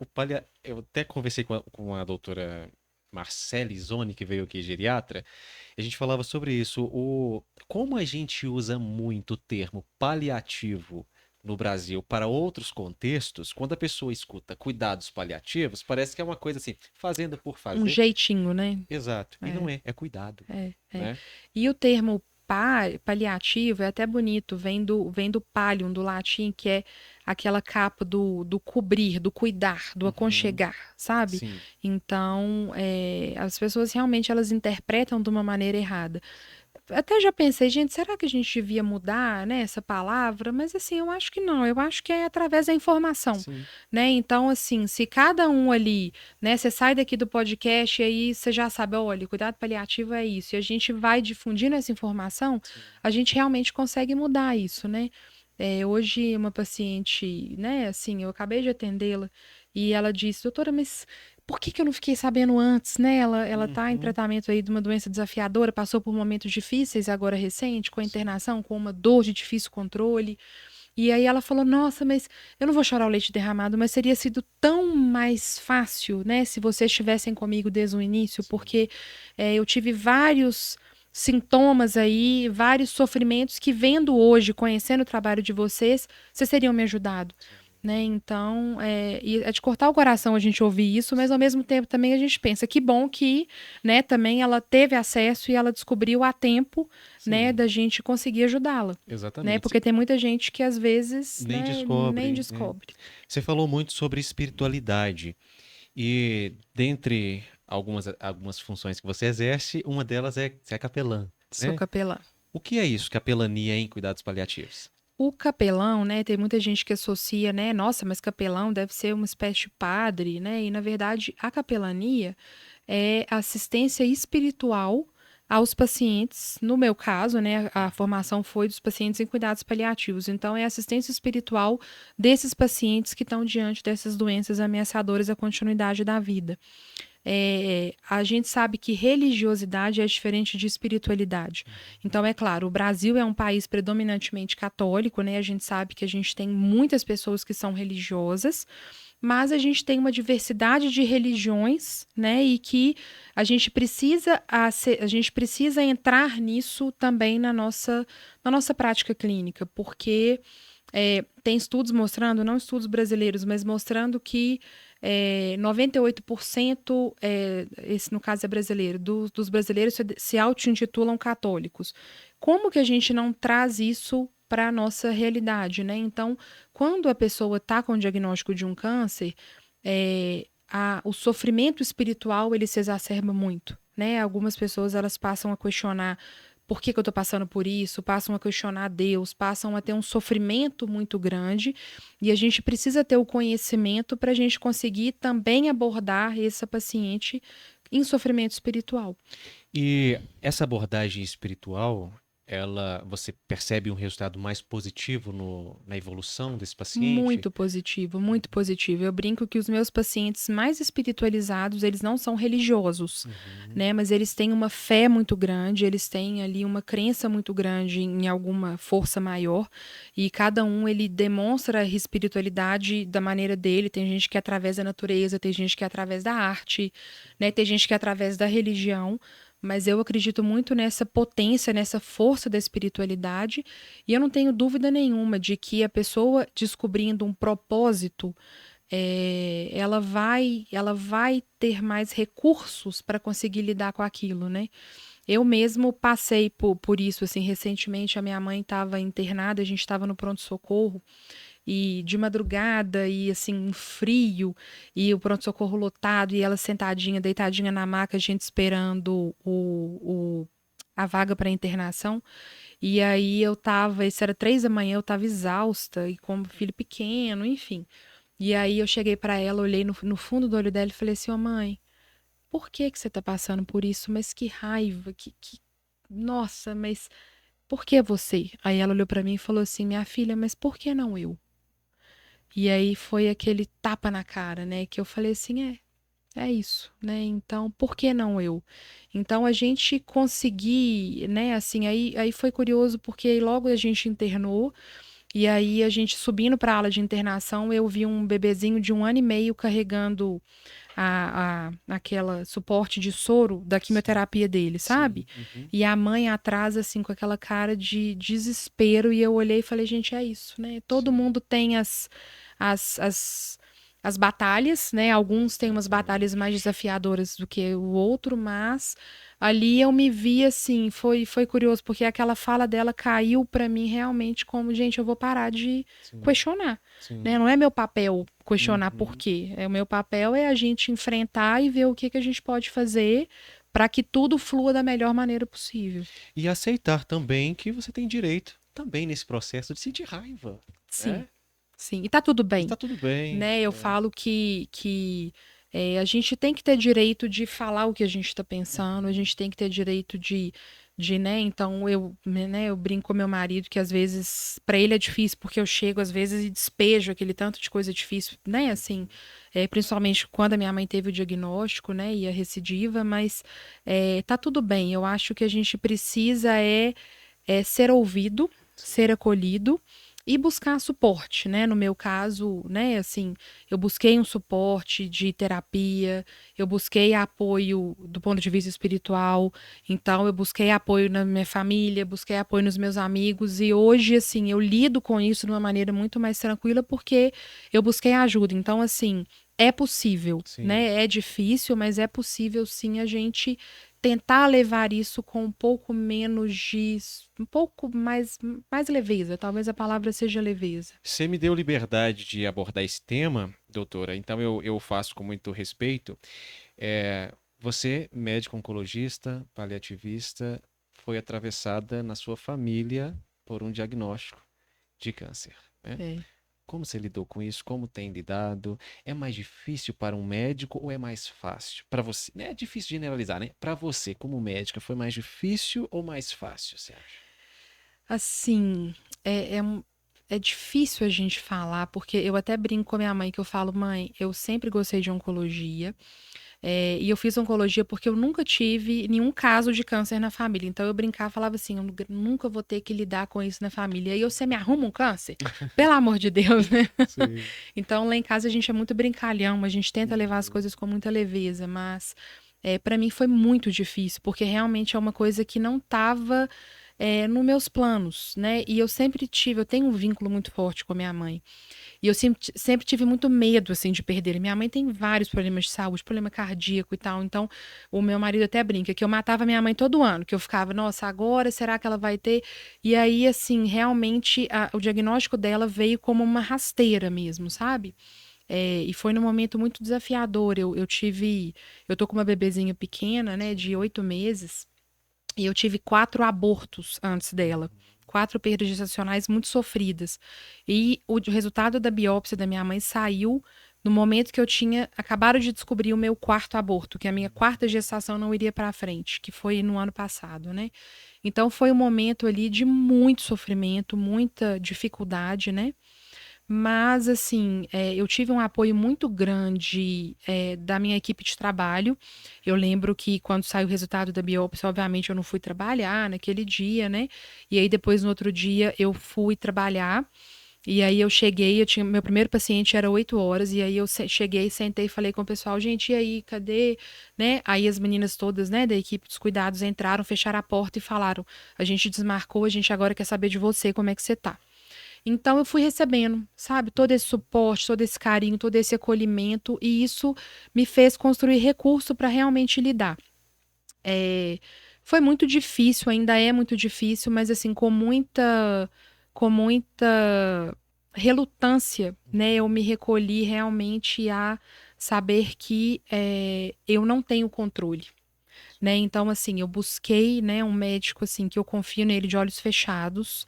eu até conversei com a doutora Marcele Zoni, que veio aqui, geriatra, e a gente falava sobre isso. Como a gente usa muito o termo paliativo no Brasil para outros contextos, quando a pessoa escuta cuidados paliativos, parece que é uma coisa assim, fazendo por Um fazer. jeitinho, né? Exato. E não é cuidado, É. né? E o termo paliativo é até bonito, vem do pallium, do latim, que é aquela capa do cobrir, do cuidar, do aconchegar, sabe? Sim. Então, as pessoas realmente elas interpretam de uma maneira errada. Até já pensei, gente, será que a gente devia mudar, né, essa palavra? Mas assim, eu acho que não. Eu acho que é através da informação, Sim. né? Então, assim, se cada um ali, né, você sai daqui do podcast e aí você já sabe, olha, cuidado paliativo é isso. E a gente vai difundindo essa informação, a gente realmente consegue mudar isso, né? Hoje uma paciente, né, assim, eu acabei de atendê-la e ela disse, doutora, mas por que que eu não fiquei sabendo antes, né? Ela tá em Uhum. tratamento aí de uma doença desafiadora, passou por momentos difíceis agora recente, com a Sim. internação, com uma dor de difícil controle. E aí ela falou, nossa, mas eu não vou chorar o leite derramado, mas teria sido tão mais fácil, né, se vocês estivessem comigo desde o início, Sim. porque eu tive vários sintomas aí, vários sofrimentos que vendo hoje, conhecendo o trabalho de vocês teriam me ajudado. Sim. Né? Então, e é de cortar o coração a gente ouvir isso, mas ao mesmo tempo também a gente pensa que bom que, né, também ela teve acesso e ela descobriu a tempo, né, Sim, da gente conseguir ajudá-la, né? exatamente. Porque tem muita gente que às vezes, Nem né, nem descobre, né? descobre. Você falou muito sobre espiritualidade e dentre algumas funções que você exerce, uma delas é ser capelã, Sou né? capelã. O que é isso, capelania em cuidados paliativos? O capelão, né, tem muita gente que associa, né, nossa, mas capelão deve ser uma espécie de padre, né? E na verdade, a capelania é assistência espiritual aos pacientes. No meu caso, né, a formação foi dos pacientes em cuidados paliativos. Então, é assistência espiritual desses pacientes que estão diante dessas doenças ameaçadoras à continuidade da vida. A gente sabe que religiosidade é diferente de espiritualidade. Então, é claro, o Brasil é um país predominantemente católico, né? A gente sabe que a gente tem muitas pessoas que são religiosas, mas a gente tem uma diversidade de religiões, né? E que a gente precisa entrar nisso também na nossa prática clínica, porque tem estudos mostrando, não estudos brasileiros, mas mostrando que 98%, esse no caso é brasileiro, dos brasileiros se auto-intitulam católicos. Como que a gente não traz isso para a nossa realidade, né? Então, quando a pessoa está com o diagnóstico de um câncer, o sofrimento espiritual ele se exacerba muito, né? Algumas pessoas elas passam a questionar por que eu estou passando por isso, passam a questionar Deus, passam a ter um sofrimento muito grande e a gente precisa ter o conhecimento para a gente conseguir também abordar essa paciente em sofrimento espiritual. E essa abordagem espiritual, você percebe um resultado mais positivo na evolução desse paciente? Muito positivo, muito positivo. Eu brinco que os meus pacientes mais espiritualizados, eles não são religiosos, Uhum. né? Mas eles têm uma fé muito grande, eles têm ali uma crença muito grande em alguma força maior, e cada um ele demonstra a espiritualidade da maneira dele. Tem gente que é através da natureza, tem gente que é através da arte, né? Tem gente que é através da religião. Mas eu acredito muito nessa potência, nessa força da espiritualidade, e eu não tenho dúvida nenhuma de que a pessoa descobrindo um propósito, ela vai ter mais recursos para conseguir lidar com aquilo, né? Eu mesmo passei por isso, assim, recentemente a minha mãe estava internada, a gente estava no pronto-socorro, e de madrugada, e assim, um frio, e o pronto-socorro lotado, e ela sentadinha, deitadinha na maca, a gente esperando a vaga para internação. E aí eu tava, isso era 3 da manhã, eu tava exausta, e como filho pequeno, enfim. E aí eu cheguei para ela, olhei no fundo do olho dela e falei assim, ô mãe, por que que você tá passando por isso? Mas que raiva, nossa, mas por que você? Aí ela olhou para mim e falou assim, minha filha, mas por que não eu? E aí foi aquele tapa na cara, né? Que eu falei assim, é isso, né? Então, por que não eu? Então, a gente conseguir, né? Assim, aí foi curioso porque logo a gente internou e aí a gente subindo para a ala de internação, eu vi um bebezinho de 1 ano e meio carregando aquela suporte de soro da Sim, quimioterapia dele, sabe? sim. Uhum. E a mãe atrás, assim, com aquela cara de desespero, e eu olhei e falei, gente, é isso, né? Todo Sim, mundo tem as, as, as batalhas, né? Alguns têm umas batalhas mais exatamente. desafiadoras do que o outro, mas ali eu me vi assim, foi curioso, porque aquela fala dela caiu pra mim realmente como, gente, eu vou parar de Sim, questionar, né? sim. Não é meu papel questionar por Uhum. quê. O meu papel é a gente enfrentar e ver o que que a gente pode fazer para que tudo flua da melhor maneira possível. E aceitar também que você tem direito também nesse processo de sentir raiva, Sim, né? sim. E tá tudo E tá bem, tudo bem. né? Eu falo que a gente tem que ter direito de falar o que a gente está pensando, a Uhum. gente tem que ter direito de né, então eu brinco com meu marido que às vezes para ele é difícil porque eu chego às vezes e despejo aquele tanto de coisa difícil, né, assim, principalmente quando a minha mãe teve o diagnóstico, né, e a recidiva, mas tá tudo bem. Eu acho que a gente precisa ser ouvido, ser acolhido e buscar suporte, né? No meu caso, né, assim, eu busquei um suporte de terapia, eu busquei apoio do ponto de vista espiritual, então eu busquei apoio na minha família, busquei apoio nos meus amigos e hoje, assim, eu lido com isso de uma maneira muito mais tranquila porque eu busquei ajuda. Então, assim, é possível, Sim. né? É difícil, mas é possível sim a gente tentar levar isso com um pouco menos de, um pouco mais leveza, talvez a palavra seja leveza. Você me deu liberdade de abordar esse tema, doutora, então eu faço com muito respeito. Você, médico oncologista, paliativista, foi atravessada na sua família por um diagnóstico de câncer, né? É. Como você lidou com isso? Como tem lidado? É mais difícil para um médico ou é mais fácil? Para você, né? É difícil generalizar, né? Para você, como médica, foi mais difícil ou mais fácil, você acha? Assim, é difícil a gente falar, porque eu até brinco com a minha mãe, que eu falo, mãe, eu sempre gostei de oncologia, e eu fiz oncologia porque eu nunca tive nenhum caso de câncer na família. Então eu brincava, falava assim, eu nunca vou ter que lidar com isso na família. E eu, você me arruma um câncer? Pelo amor de Deus, né? Sim. Então lá em casa a gente é muito brincalhão, a gente tenta levar as Uhum. coisas com muita leveza, mas para mim foi muito difícil, porque realmente é uma coisa que não estava nos meus planos, né? E eu tenho um vínculo muito forte com a minha mãe. E eu sempre tive muito medo, assim, de perder. Minha mãe tem vários problemas de saúde, problema cardíaco e tal. Então, o meu marido até brinca que eu matava minha mãe todo ano, que eu ficava, nossa, agora será que ela vai ter? E aí, assim, realmente, o diagnóstico dela veio como uma rasteira mesmo, sabe? E foi num momento muito desafiador. Eu tô com uma bebezinha pequena, né, de 8 meses. E eu tive 4 abortos antes dela. 4 perdas gestacionais muito sofridas. E o resultado da biópsia da minha mãe saiu no momento que eu tinha acabado de descobrir o meu 4º aborto, que a minha 4ª gestação não iria para frente, que foi no ano passado, né? Então foi um momento ali de muito sofrimento, muita dificuldade, né? Mas, assim, eu tive um apoio muito grande da minha equipe de trabalho. Eu lembro que quando saiu o resultado da biópsia, obviamente eu não fui trabalhar naquele dia, né? E aí depois, no outro dia, eu fui trabalhar. E aí eu cheguei, meu primeiro paciente era 8 horas, e aí eu cheguei, sentei e falei com o pessoal, gente, e aí, cadê? Né? Aí as meninas todas, né, da equipe dos cuidados entraram, fecharam a porta e falaram, a gente desmarcou, a gente agora quer saber de você, como é que você tá? Então eu fui recebendo, sabe, todo esse suporte, todo esse carinho, todo esse acolhimento, e isso me fez construir recurso para realmente lidar. É, foi muito difícil, ainda é muito difícil, mas assim, com muita relutância, né, eu me recolhi realmente a saber que eu não tenho controle, né? Então, assim, eu busquei, né, um médico, assim, que eu confio nele de olhos fechados.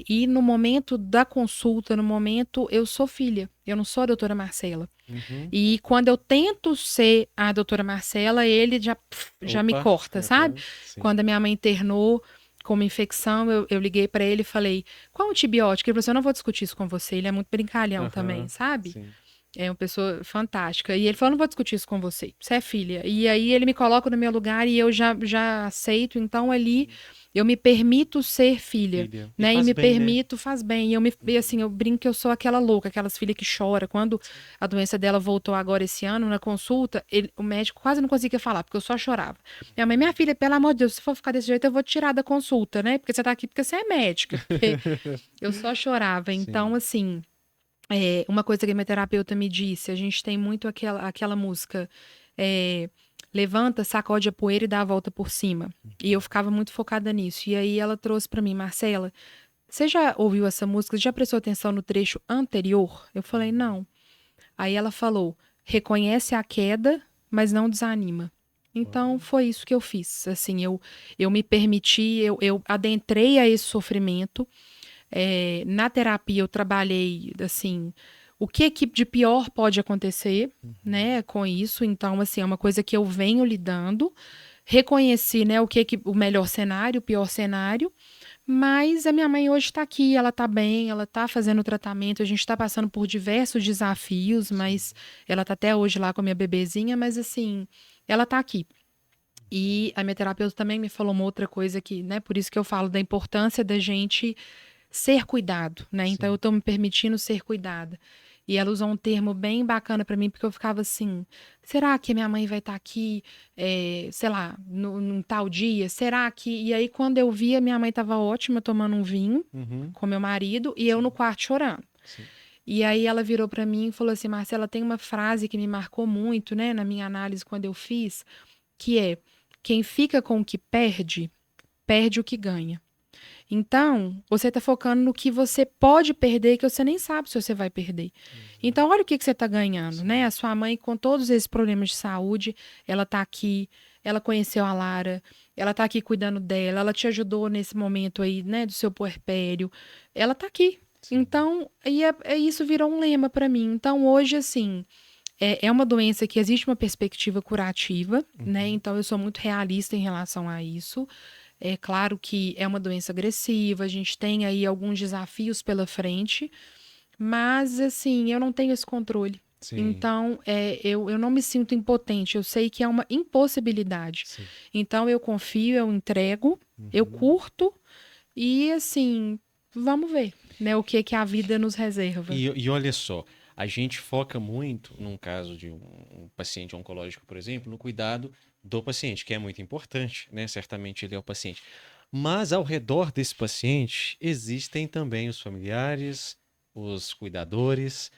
E no momento da consulta, no momento, eu sou filha, eu não sou a doutora Marcela. Uhum. E quando eu tento ser a doutora Marcela, ele já me Opa. corta, sabe? Aham. Sim. Quando a minha mãe internou com uma infecção, eu liguei para ele e falei: qual antibiótico? Ele falou assim: eu não vou discutir isso com você. Ele é muito brincalhão também, Aham. sabe? Sim. É uma pessoa fantástica. E ele falou: não vou discutir isso com você. Você é filha. E aí ele me coloca no meu lugar e eu já aceito. Então ali eu me permito ser filha, Filha. E né? E faz me bem, né? permito, faz bem. E assim, eu brinco que eu sou aquela louca, aquelas filhas que choram. Quando a doença dela voltou agora esse ano, na consulta, o médico quase não conseguia falar, porque eu só chorava. Minha mãe, minha filha, pelo amor de Deus, se for ficar desse jeito, eu vou te tirar da consulta, né? Porque você tá aqui porque você é médica. Porque eu só chorava. Então, Sim. assim. Uma coisa que a minha terapeuta me disse, a gente tem muito aquela música, é, levanta, sacode a poeira e dá a volta por cima. E eu ficava muito focada nisso. E aí ela trouxe pra mim, Marcela, você já ouviu essa música? Você já prestou atenção no trecho anterior? Eu falei, não. Aí ela falou, reconhece a queda, mas não desanima. Então Uau. foi isso que eu fiz. Assim, eu me permiti, eu adentrei a esse sofrimento. Na terapia eu trabalhei, assim, o que de pior pode acontecer, Uhum. né, com isso. Então, assim, é uma coisa que eu venho lidando. reconheci, né, o melhor cenário, o pior cenário, mas a minha mãe hoje está aqui, ela está bem, ela está fazendo o tratamento, a gente está passando por diversos desafios, mas ela está até hoje lá com a minha bebezinha, mas assim, ela está aqui. E a minha terapeuta também me falou uma outra coisa que, né, por isso que eu falo da importância da gente ser cuidado, né? Então eu estou me permitindo ser cuidada. E ela usou um termo bem bacana para mim, porque eu ficava assim: será que minha mãe vai estar aqui, sei lá, num tal dia? Será que. E aí, quando eu vi, a minha mãe estava ótima tomando um vinho com meu marido e eu no quarto chorando. Sim. E aí ela virou para mim e falou assim: Marcela, tem uma frase que me marcou muito, né, na minha análise quando eu fiz, que é: quem fica com o que perde, perde o que ganha. Então, você está focando no que você pode perder e que você nem sabe se você vai perder. Então, olha o que você está ganhando, né? A sua mãe, com todos esses problemas de saúde, ela está aqui, ela conheceu a Lara, ela está aqui cuidando dela, ela te ajudou nesse momento aí, né, do seu puerpério. Ela está aqui. Então, isso virou um lema para mim. Então, hoje, assim, é uma doença que existe uma perspectiva curativa, né? Então, eu sou muito realista em relação a isso. É claro que é uma doença agressiva, a gente tem aí alguns desafios pela frente, mas assim, eu não tenho esse controle. Sim. Então, eu não me sinto impotente, eu sei que é uma impossibilidade. Sim. Então, eu confio, eu entrego, eu curto e assim, vamos ver, né, o que a vida nos reserva. E olha só, a gente foca muito, num caso de um paciente oncológico, por exemplo, no cuidado do paciente, que é muito importante, né? Certamente ele é o paciente. Mas ao redor desse paciente existem também os familiares, os cuidadores,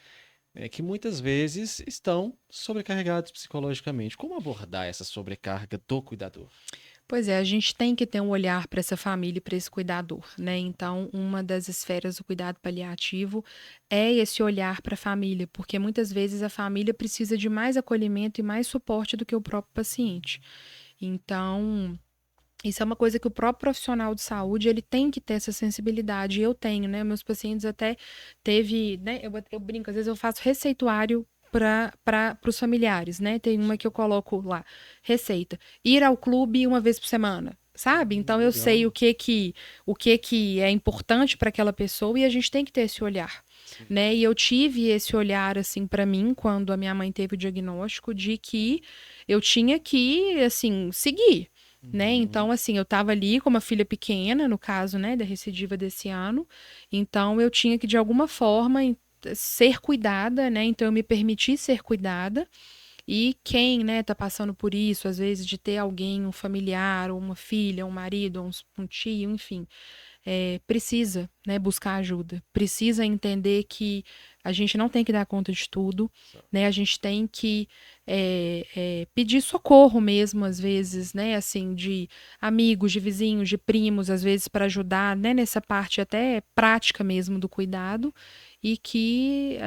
que muitas vezes estão sobrecarregados psicologicamente. Como abordar essa sobrecarga do cuidador? Pois é, a gente tem que ter um olhar para essa família e para esse cuidador, né? Então, uma das esferas do cuidado paliativo é esse olhar para a família, porque muitas vezes a família precisa de mais acolhimento e mais suporte do que o próprio paciente. Então, isso é uma coisa que o próprio profissional de saúde, ele tem que ter essa sensibilidade. E eu tenho, né? Meus pacientes até teve, né? Eu brinco, às vezes eu faço receituário para os familiares, né? Tem uma que eu coloco lá, receita. Ir ao clube uma vez por semana, sabe? Então eu sei o que é importante para aquela pessoa e a gente tem que ter esse olhar, né? E eu tive esse olhar assim para mim quando a minha mãe teve o diagnóstico de que eu tinha que assim seguir, né? Então, assim, eu estava ali com uma filha pequena, no caso, né, da recidiva desse ano. Então, eu tinha que, de alguma forma, ser cuidada, né? Então, eu me permiti ser cuidada. E quem, né, tá passando por isso, às vezes, de ter alguém, um familiar, ou uma filha, um marido, ou um tio, enfim, precisa, né, buscar ajuda. Precisa entender que a gente não tem que dar conta de tudo, né? A gente tem que pedir socorro mesmo, às vezes, né? Assim, de amigos, de vizinhos, de primos, às vezes, para ajudar, né? Nessa parte até prática mesmo do cuidado. E que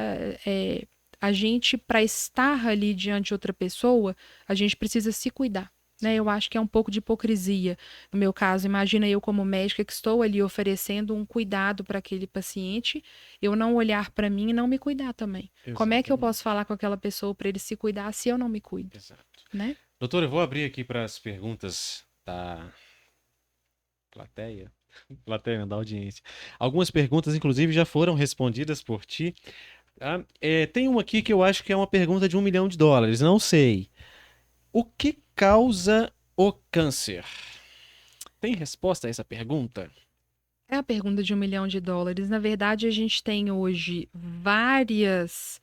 a gente, para estar ali diante de outra pessoa, a gente precisa se cuidar. Né? Eu acho que é um pouco de hipocrisia. No meu caso, imagina eu como médica que estou ali oferecendo um cuidado para aquele paciente, eu não olhar para mim e não me cuidar também. Exatamente. Como é que eu posso falar com aquela pessoa para ele se cuidar se eu não me cuido? Exato. Né? Doutor, eu vou abrir aqui para as perguntas da plateia. Plateia, da audiência. Algumas perguntas, inclusive, já foram respondidas por ti. Tá? Tem uma aqui que eu acho que é uma pergunta de US$ 1 milhão. Não sei. O que causa o câncer? Tem resposta a essa pergunta? É a pergunta de US$ 1 milhão. Na verdade, a gente tem hoje vários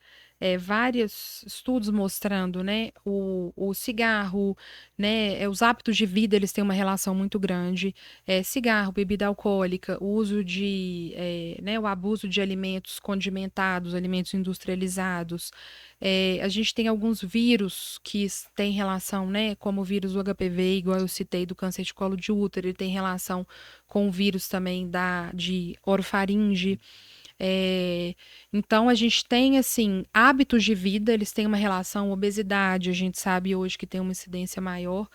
estudos mostrando, né, o cigarro, né, os hábitos de vida, eles têm uma relação muito grande. Cigarro, bebida alcoólica, o uso né, o abuso de alimentos condimentados, alimentos industrializados. A gente tem alguns vírus que têm relação, né, como o vírus do HPV, igual eu citei, do câncer de colo de útero, ele tem relação com o vírus também de orofaringe. Então, a gente tem, assim, hábitos de vida, eles têm uma relação, obesidade, a gente sabe hoje que tem uma incidência maior,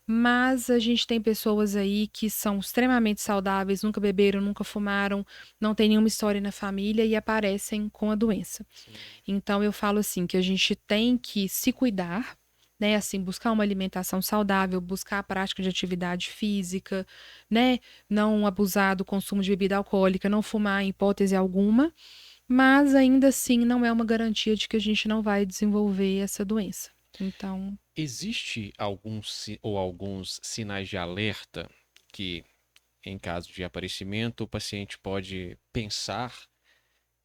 mas a gente tem pessoas aí que são extremamente saudáveis, nunca beberam, nunca fumaram, não tem nenhuma história na família e aparecem com a doença. Então, eu falo assim, que a gente tem que se cuidar, né? Assim, buscar uma alimentação saudável, buscar a prática de atividade física, né? Não abusar do consumo de bebida alcoólica, não fumar em hipótese alguma, mas ainda assim não é uma garantia de que a gente não vai desenvolver essa doença. Então, Existe alguns sinais de alerta que, em caso de aparecimento, o paciente pode pensar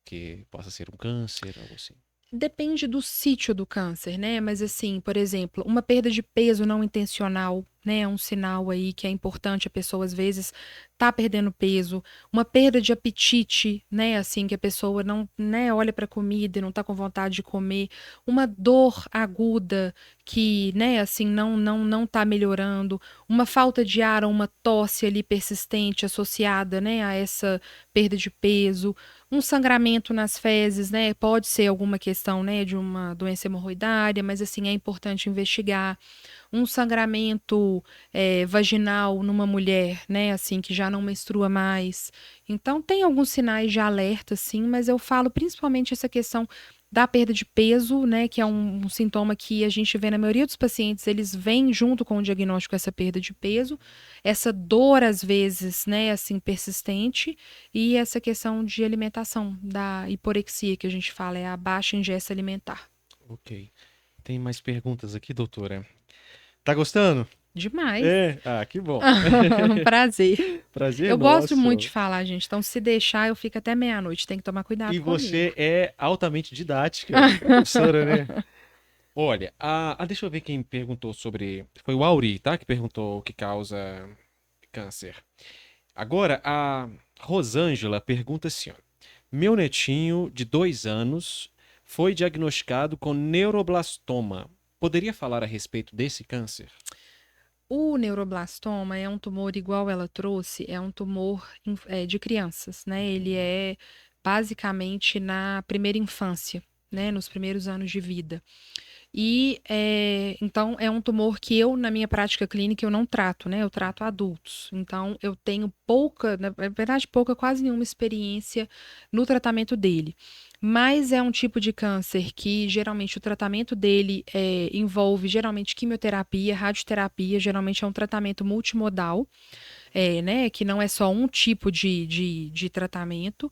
que possa ser um câncer, algo assim? depende do sítio do câncer, né? Mas assim, por exemplo, uma perda de peso não intencional, né? É um sinal aí que é importante. A pessoa às vezes tá perdendo peso, uma perda de apetite, né? Assim, que a pessoa não, né, olha para a comida e não tá com vontade de comer, uma dor aguda que, né, assim, não tá melhorando, uma falta de ar ou uma tosse ali persistente associada, né, a essa perda de peso, um sangramento nas fezes, né? Pode ser alguma questão, né, de uma doença hemorroidária, mas assim é importante investigar. Um sangramento vaginal numa mulher, né, assim que já não menstrua mais. Então tem alguns sinais de alerta, sim, mas eu falo principalmente essa questão da perda de peso, né, que é um sintoma que a gente vê na maioria dos pacientes, eles vêm junto com o diagnóstico essa perda de peso, essa dor às vezes, né, assim persistente, e essa questão de alimentação, da hiporexia que a gente fala, é a baixa ingesta alimentar. Ok. Tem mais perguntas aqui, doutora? Tá gostando? Demais. É? Ah, que bom. Um prazer. Prazer Eu gosto muito de nosso. falar, gente. Então, se deixar, eu fico até meia-noite. Tem que tomar E cuidado comigo. você é altamente didática, professora, né? Olha, deixa eu ver quem perguntou sobre. Foi o Auri, tá? Que perguntou o que causa câncer. Agora, a Rosângela pergunta assim: ó, meu netinho de 2 anos foi diagnosticado com neuroblastoma. Poderia falar a respeito desse câncer? O neuroblastoma é um tumor igual ela trouxe, é um tumor de crianças, né? Ele é basicamente na primeira infância, né? Nos primeiros anos de vida. E então é um tumor que eu, na minha prática clínica, eu não trato, né? Eu trato adultos. Então eu tenho pouca, na verdade, pouca, quase nenhuma experiência no tratamento dele. Mas é um tipo de câncer que geralmente o tratamento dele envolve geralmente quimioterapia, radioterapia, geralmente é um tratamento multimodal, né? Que não é só um tipo de tratamento.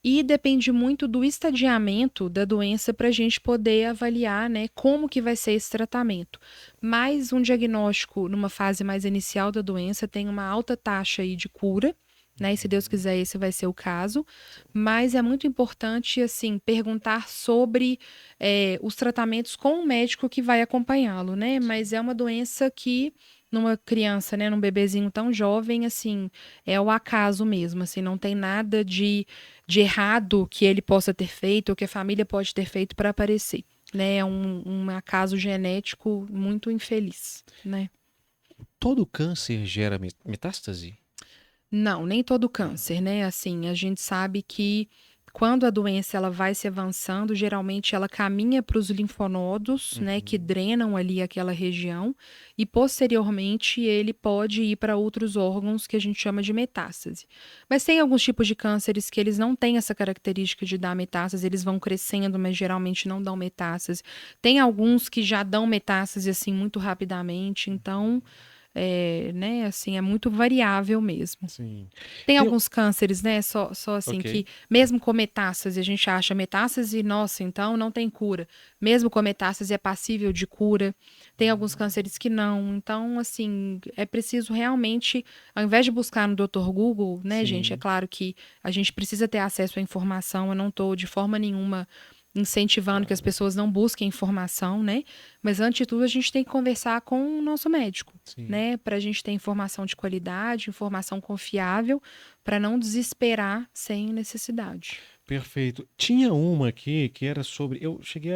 E depende muito do estadiamento da doença para a gente poder avaliar, né, como que vai ser esse tratamento. Mas um diagnóstico numa fase mais inicial da doença tem uma alta taxa aí de cura, né? E se Deus quiser, esse vai ser o caso. Mas é muito importante, assim, perguntar sobre os tratamentos com o médico que vai acompanhá-lo, né? Mas é uma doença que numa criança, né, num bebezinho tão jovem, assim, é o acaso mesmo, assim, não tem nada de errado que ele possa ter feito ou que a família pode ter feito para aparecer, né? É um acaso genético muito infeliz, né? Todo câncer gera metástase? Não, nem todo câncer, né? Assim, a gente sabe que quando a doença ela vai se avançando, geralmente ela caminha para os linfonodos, né, que Uhum. drenam ali aquela região, e posteriormente ele pode ir para outros órgãos que a gente chama de metástase. Mas tem alguns tipos de cânceres que eles não têm essa característica de dar metástase, eles vão crescendo, mas geralmente não dão metástase. Tem alguns que já dão metástase assim muito rapidamente, então né, assim, é muito variável mesmo. Sim. Tem Tem... alguns cânceres, né, só assim, Ok. que mesmo com metástase, a gente acha metástase, nossa, então não tem cura. Mesmo com metástase é passível de cura. Tem alguns cânceres que não. Então, assim, é preciso realmente, ao invés de buscar no Dr. Google, né, gente, é Sim. claro que a gente precisa ter acesso à informação, eu não estou de forma nenhuma incentivando que as pessoas não busquem informação, né? Mas antes de tudo, a gente tem que conversar com o nosso médico, Sim. né? Para a gente ter informação de qualidade, informação confiável, para não desesperar sem necessidade. Perfeito. Tinha uma aqui que era sobre. Eu cheguei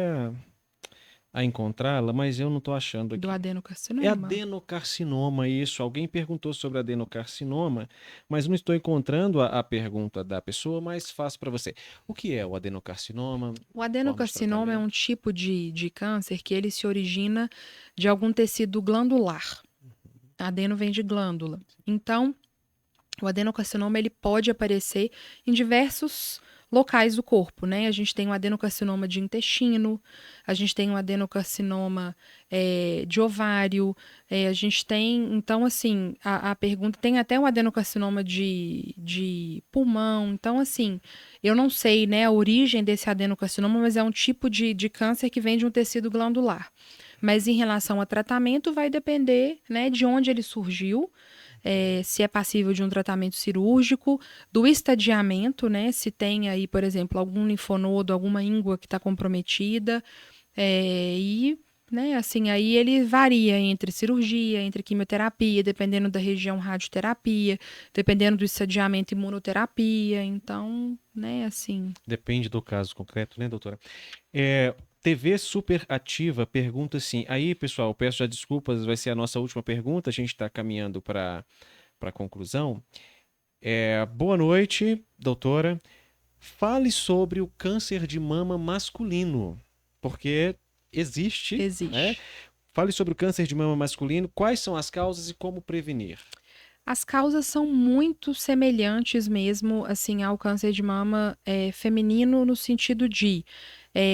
a encontrá-la, mas eu não estou achando Do aqui. É adenocarcinoma. adenocarcinoma, isso. Alguém perguntou sobre adenocarcinoma, mas não estou encontrando a pergunta da pessoa, mas faço para você. O que é o adenocarcinoma? O Forma de adenocarcinoma é um tratamento? tipo de câncer que ele se origina de algum tecido glandular. Adeno vem de glândula. Então, o adenocarcinoma ele pode aparecer em diversos locais do corpo, né? A gente tem um adenocarcinoma de intestino, a gente tem um adenocarcinoma de ovário, a gente tem, então, assim, a pergunta tem até um adenocarcinoma de pulmão, então, assim, eu não sei, né, a origem desse adenocarcinoma, mas é um tipo de câncer que vem de um tecido glandular. Mas em relação a tratamento, vai depender, né, de onde ele surgiu, se é passível de um tratamento cirúrgico, do estadiamento, né, se tem aí, por exemplo, algum linfonodo, alguma íngua que está comprometida, e, né, assim, aí ele varia entre cirurgia, entre quimioterapia, dependendo da região, radioterapia, dependendo do estadiamento, imunoterapia, então, né, assim. Depende do caso concreto, né, doutora? TV Super Ativa pergunta assim. Aí, pessoal, peço já desculpas, vai ser a nossa última pergunta. A gente está caminhando para a conclusão. Boa noite, doutora. Fale sobre o câncer de mama masculino, porque existe, né? Existe. Fale sobre o câncer de mama masculino, quais são as causas e como prevenir. As causas são muito semelhantes mesmo, assim, ao câncer de mama feminino, no sentido de,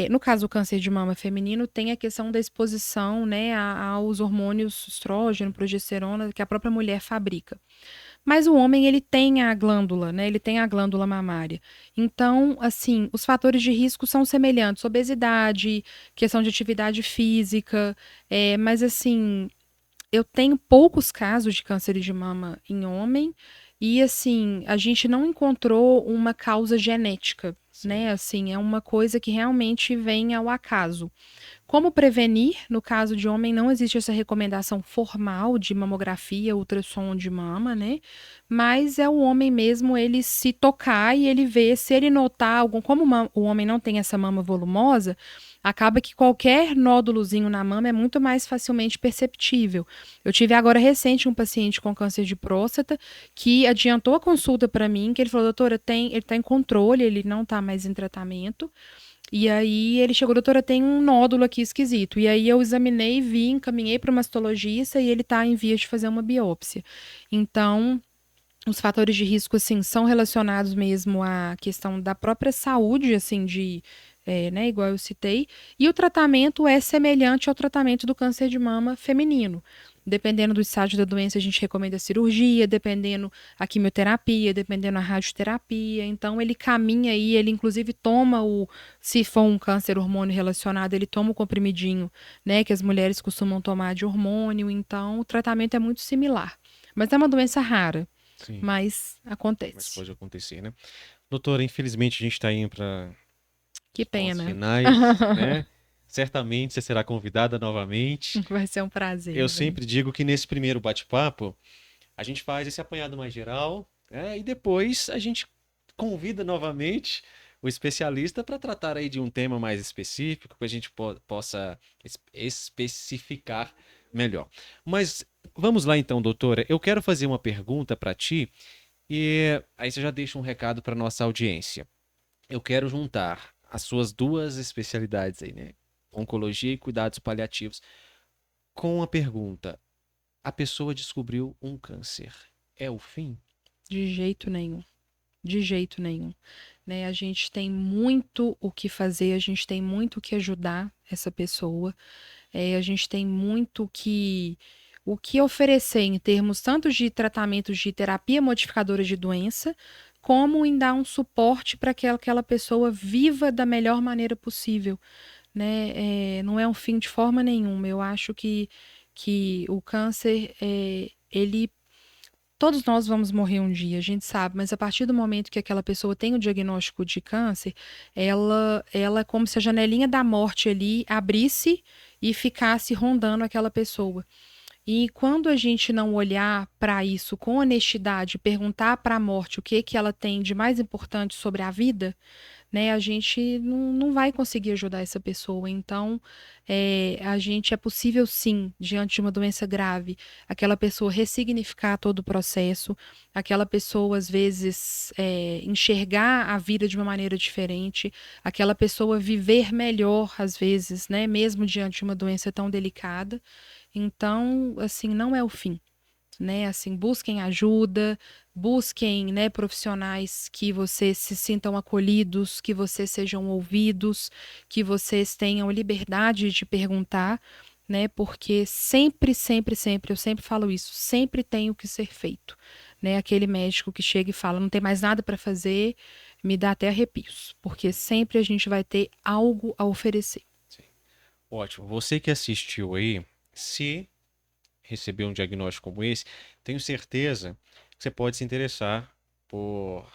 no caso do câncer de mama feminino, tem a questão da exposição, né, aos hormônios estrógeno, progesterona, que a própria mulher fabrica. Mas o homem, ele tem a glândula, né, ele tem a glândula mamária. Então, assim, os fatores de risco são semelhantes, obesidade, questão de atividade física, mas assim, eu tenho poucos casos de câncer de mama em homem e assim, a gente não encontrou uma causa genética, Sim. né? Assim, é uma coisa que realmente vem ao acaso. Como prevenir? No caso de homem, não existe essa recomendação formal de mamografia, ultrassom de mama, né? Mas é o homem mesmo ele se tocar e ele ver se ele notar algum. Como o homem não tem essa mama volumosa, acaba que qualquer nódulozinho na mama é muito mais facilmente perceptível. Eu tive agora recente um paciente com câncer de próstata que adiantou a consulta para mim, que ele falou, doutora, ele está em controle, ele não está mais em tratamento. E aí ele chegou, doutora, tem um nódulo aqui esquisito. E aí eu examinei, vi, encaminhei para o mastologista e ele está em vias de fazer uma biópsia. Então, os fatores de risco, assim, são relacionados mesmo à questão da própria saúde, assim, né, igual eu citei, e o tratamento é semelhante ao tratamento do câncer de mama feminino. Dependendo do estágio da doença, a gente recomenda a cirurgia, dependendo a quimioterapia, dependendo a radioterapia. Então, ele caminha aí, ele inclusive toma se for um câncer hormônio relacionado, ele toma o comprimidinho, né, que as mulheres costumam tomar de hormônio. Então, o tratamento é muito similar. Mas é uma doença rara. Sim, Mas mas acontece. pode acontecer, né? Doutora, infelizmente a gente está indo para Que os pontos pena. finais, né? Certamente você será convidada novamente. Vai ser um prazer, Eu velho. sempre digo que nesse primeiro bate-papo a gente faz esse apanhado mais geral, né? E depois a gente convida novamente o especialista para tratar aí de um tema mais específico, que a gente possa especificar melhor. Mas vamos lá então, doutora. Eu quero fazer uma pergunta para ti e aí você já deixa um recado para nossa audiência. Eu quero juntar as suas duas especialidades aí, né? Oncologia e cuidados paliativos, com a pergunta: a pessoa descobriu um câncer. É o fim? De jeito nenhum. De jeito nenhum. Né? A gente tem muito o que fazer, a gente tem muito o que ajudar essa pessoa, a gente tem muito o que oferecer em termos tanto de tratamentos de terapia modificadora de doença, como em dar um suporte para que aquela pessoa viva da melhor maneira possível. Né? Não é um fim de forma nenhuma. Eu acho que o câncer, ele. Todos nós vamos morrer um dia, a gente sabe, mas a partir do momento que aquela pessoa tem o diagnóstico de câncer, ela é como se a janelinha da morte ali abrisse e ficasse rondando aquela pessoa. E quando a gente não olhar para isso com honestidade, perguntar para a morte o que que ela tem de mais importante sobre a vida, né, a gente não vai conseguir ajudar essa pessoa. Então, a gente é possível sim, diante de uma doença grave, aquela pessoa ressignificar todo o processo, aquela pessoa, às vezes, enxergar a vida de uma maneira diferente, aquela pessoa viver melhor, às vezes, né, mesmo diante de uma doença tão delicada. Então, assim, não é o fim, né? Assim, busquem ajuda, busquem, né, profissionais que vocês se sintam acolhidos, que vocês sejam ouvidos, que vocês tenham liberdade de perguntar, né, porque sempre, sempre, sempre, eu sempre falo isso, sempre tem o que ser feito, né, aquele médico que chega e fala, não tem mais nada para fazer, me dá até arrepios, porque sempre a gente vai ter algo a oferecer. Sim. Ótimo. Você que assistiu aí, se receber um diagnóstico como esse, tenho certeza que você pode se interessar por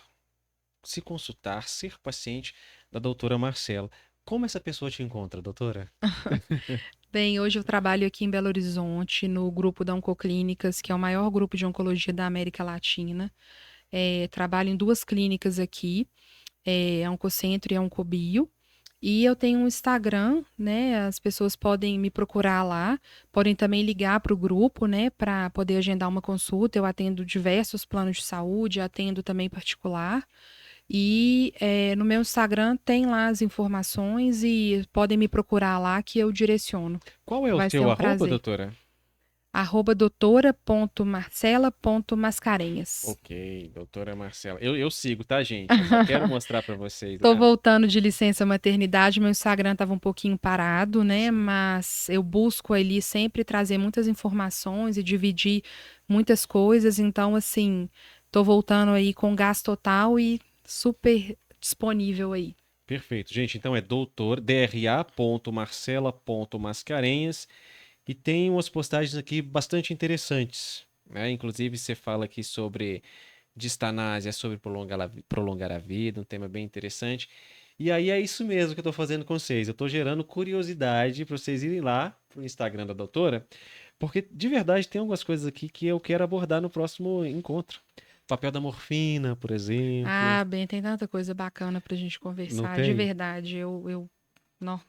se consultar, ser paciente da doutora Marcela. Como essa pessoa te encontra, doutora? Bem, hoje eu trabalho aqui em Belo Horizonte, no grupo da Oncoclínicas, que é o maior grupo de oncologia da América Latina. Trabalho em 2 clínicas aqui, a Oncocentro e a Oncobio. E eu tenho um Instagram, né? As pessoas podem me procurar lá, podem também ligar para o grupo, né? Para poder agendar uma consulta. Eu atendo diversos planos de saúde, atendo também particular. E no meu Instagram tem lá as informações e podem me procurar lá que eu direciono. Qual é o Vai ser seu um arroba, prazer. doutora? @doutora.marcela.mascarenhas. Ok, doutora Marcela. Eu sigo, tá, gente? Eu só quero mostrar para vocês. Tô voltando de licença maternidade, meu Instagram estava um pouquinho parado, né? Sim. Mas eu busco ali sempre trazer muitas informações e dividir muitas coisas. Então, assim, tô voltando aí com gás total e super disponível aí. Perfeito. Gente, então é doutor, dra.marcela.mascarenhas e tem umas postagens aqui bastante interessantes, né? Inclusive você fala aqui sobre distanásia, sobre prolongar a vida, um tema bem interessante. E aí é isso mesmo que eu estou fazendo com vocês. Eu estou gerando curiosidade para vocês irem lá pro Instagram da doutora, porque de verdade tem algumas coisas aqui que eu quero abordar no próximo encontro. O papel da morfina, por exemplo. Ah, bem, tem tanta coisa bacana pra gente Não conversar. De tem? verdade, não,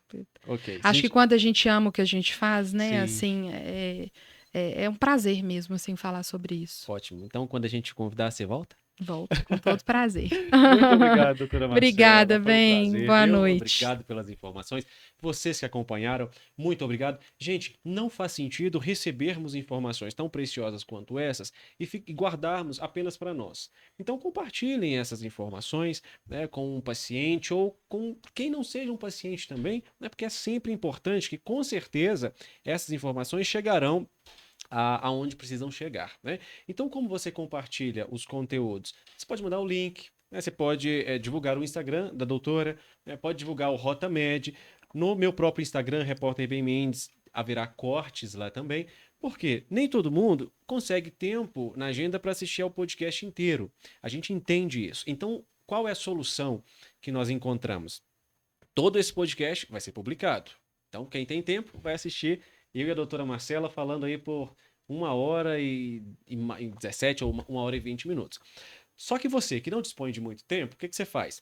Ok. Se a acho que gente... quando a gente ama o que a gente faz, né, Sim, assim, é um prazer mesmo, assim, falar sobre isso. ótimo. Então, quando a gente te convidar, você volta? Volto com todo prazer. Muito obrigado, doutora Marcela. Obrigada, Foi um bem. prazer, Boa viu? noite. Obrigado pelas informações. Vocês que acompanharam, muito obrigado. Gente, não faz sentido recebermos informações tão preciosas quanto essas e guardarmos apenas para nós. Então, compartilhem essas informações, né, com um paciente ou com quem não seja um paciente também, né, porque é sempre importante que, com certeza, essas informações chegarão aonde precisam chegar, né? Então, como você compartilha os conteúdos? Você pode mandar o link, né? Você pode divulgar o Instagram da doutora, né? Pode divulgar o RotaMed. No meu próprio Instagram, Repórter Ben Mendes, haverá cortes lá também, porque nem todo mundo consegue tempo na agenda para assistir ao podcast inteiro. A gente entende isso. Então, qual é a solução que nós encontramos? Todo esse podcast vai ser publicado. Então, quem tem tempo vai assistir. Eu e a doutora Marcela falando aí por 1 hora e 17 ou 1 hora e 20 minutos. Só que você que não dispõe de muito tempo, o que você faz?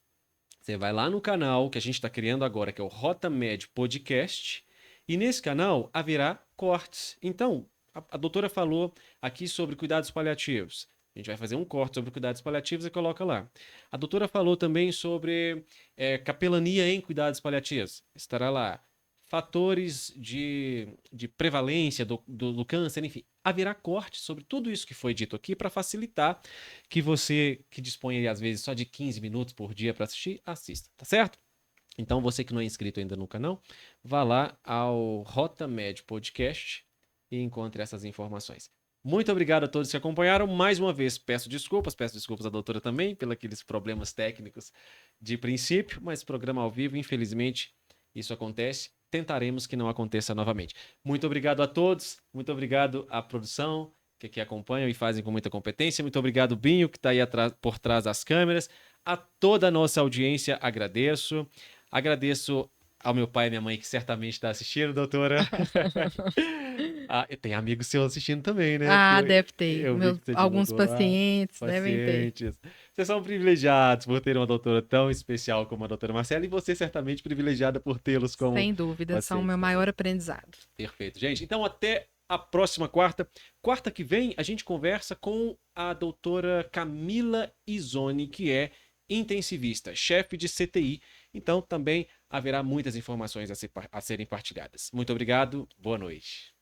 Você vai lá no canal que a gente está criando agora, que é o RotaMed Podcast, e nesse canal haverá cortes. Então, a doutora falou aqui sobre cuidados paliativos. A gente vai fazer um corte sobre cuidados paliativos e coloca lá. A doutora falou também sobre capelania em cuidados paliativos. Estará lá. Fatores de prevalência do câncer, enfim. Haverá corte sobre tudo isso que foi dito aqui para facilitar que você que dispõe aí, às vezes só de 15 minutos por dia para assistir, assista, tá certo? Então você que não é inscrito ainda no canal, vá lá ao RotaMed Podcast e encontre essas informações. Muito obrigado a todos que acompanharam. Mais uma vez, peço desculpas à doutora também, pelos aqueles problemas técnicos de princípio, mas programa ao vivo, infelizmente, isso acontece. Tentaremos que não aconteça novamente. Muito obrigado a todos, muito obrigado à produção, que aqui acompanham e fazem com muita competência. Muito obrigado, Binho, que está aí por trás das câmeras. A toda a nossa audiência, agradeço. Agradeço ao meu pai e minha mãe, que certamente está assistindo, doutora. Tem amigos seus assistindo também, né? Porque Ah, eu, deve ter. eu vi que você Alguns divulgou lá. pacientes devem ter. Pacientes. Vocês são privilegiados por ter uma doutora tão especial como a doutora Marcela e você certamente privilegiada por tê-los como Sem dúvida, são o pacientes meu também. maior aprendizado. Perfeito, gente. Então, até a próxima quarta. Quarta que vem, a gente conversa com a doutora Camila Izoni, que é intensivista, chefe de CTI. Então, também haverá muitas informações a serem partilhadas. Muito obrigado, boa noite.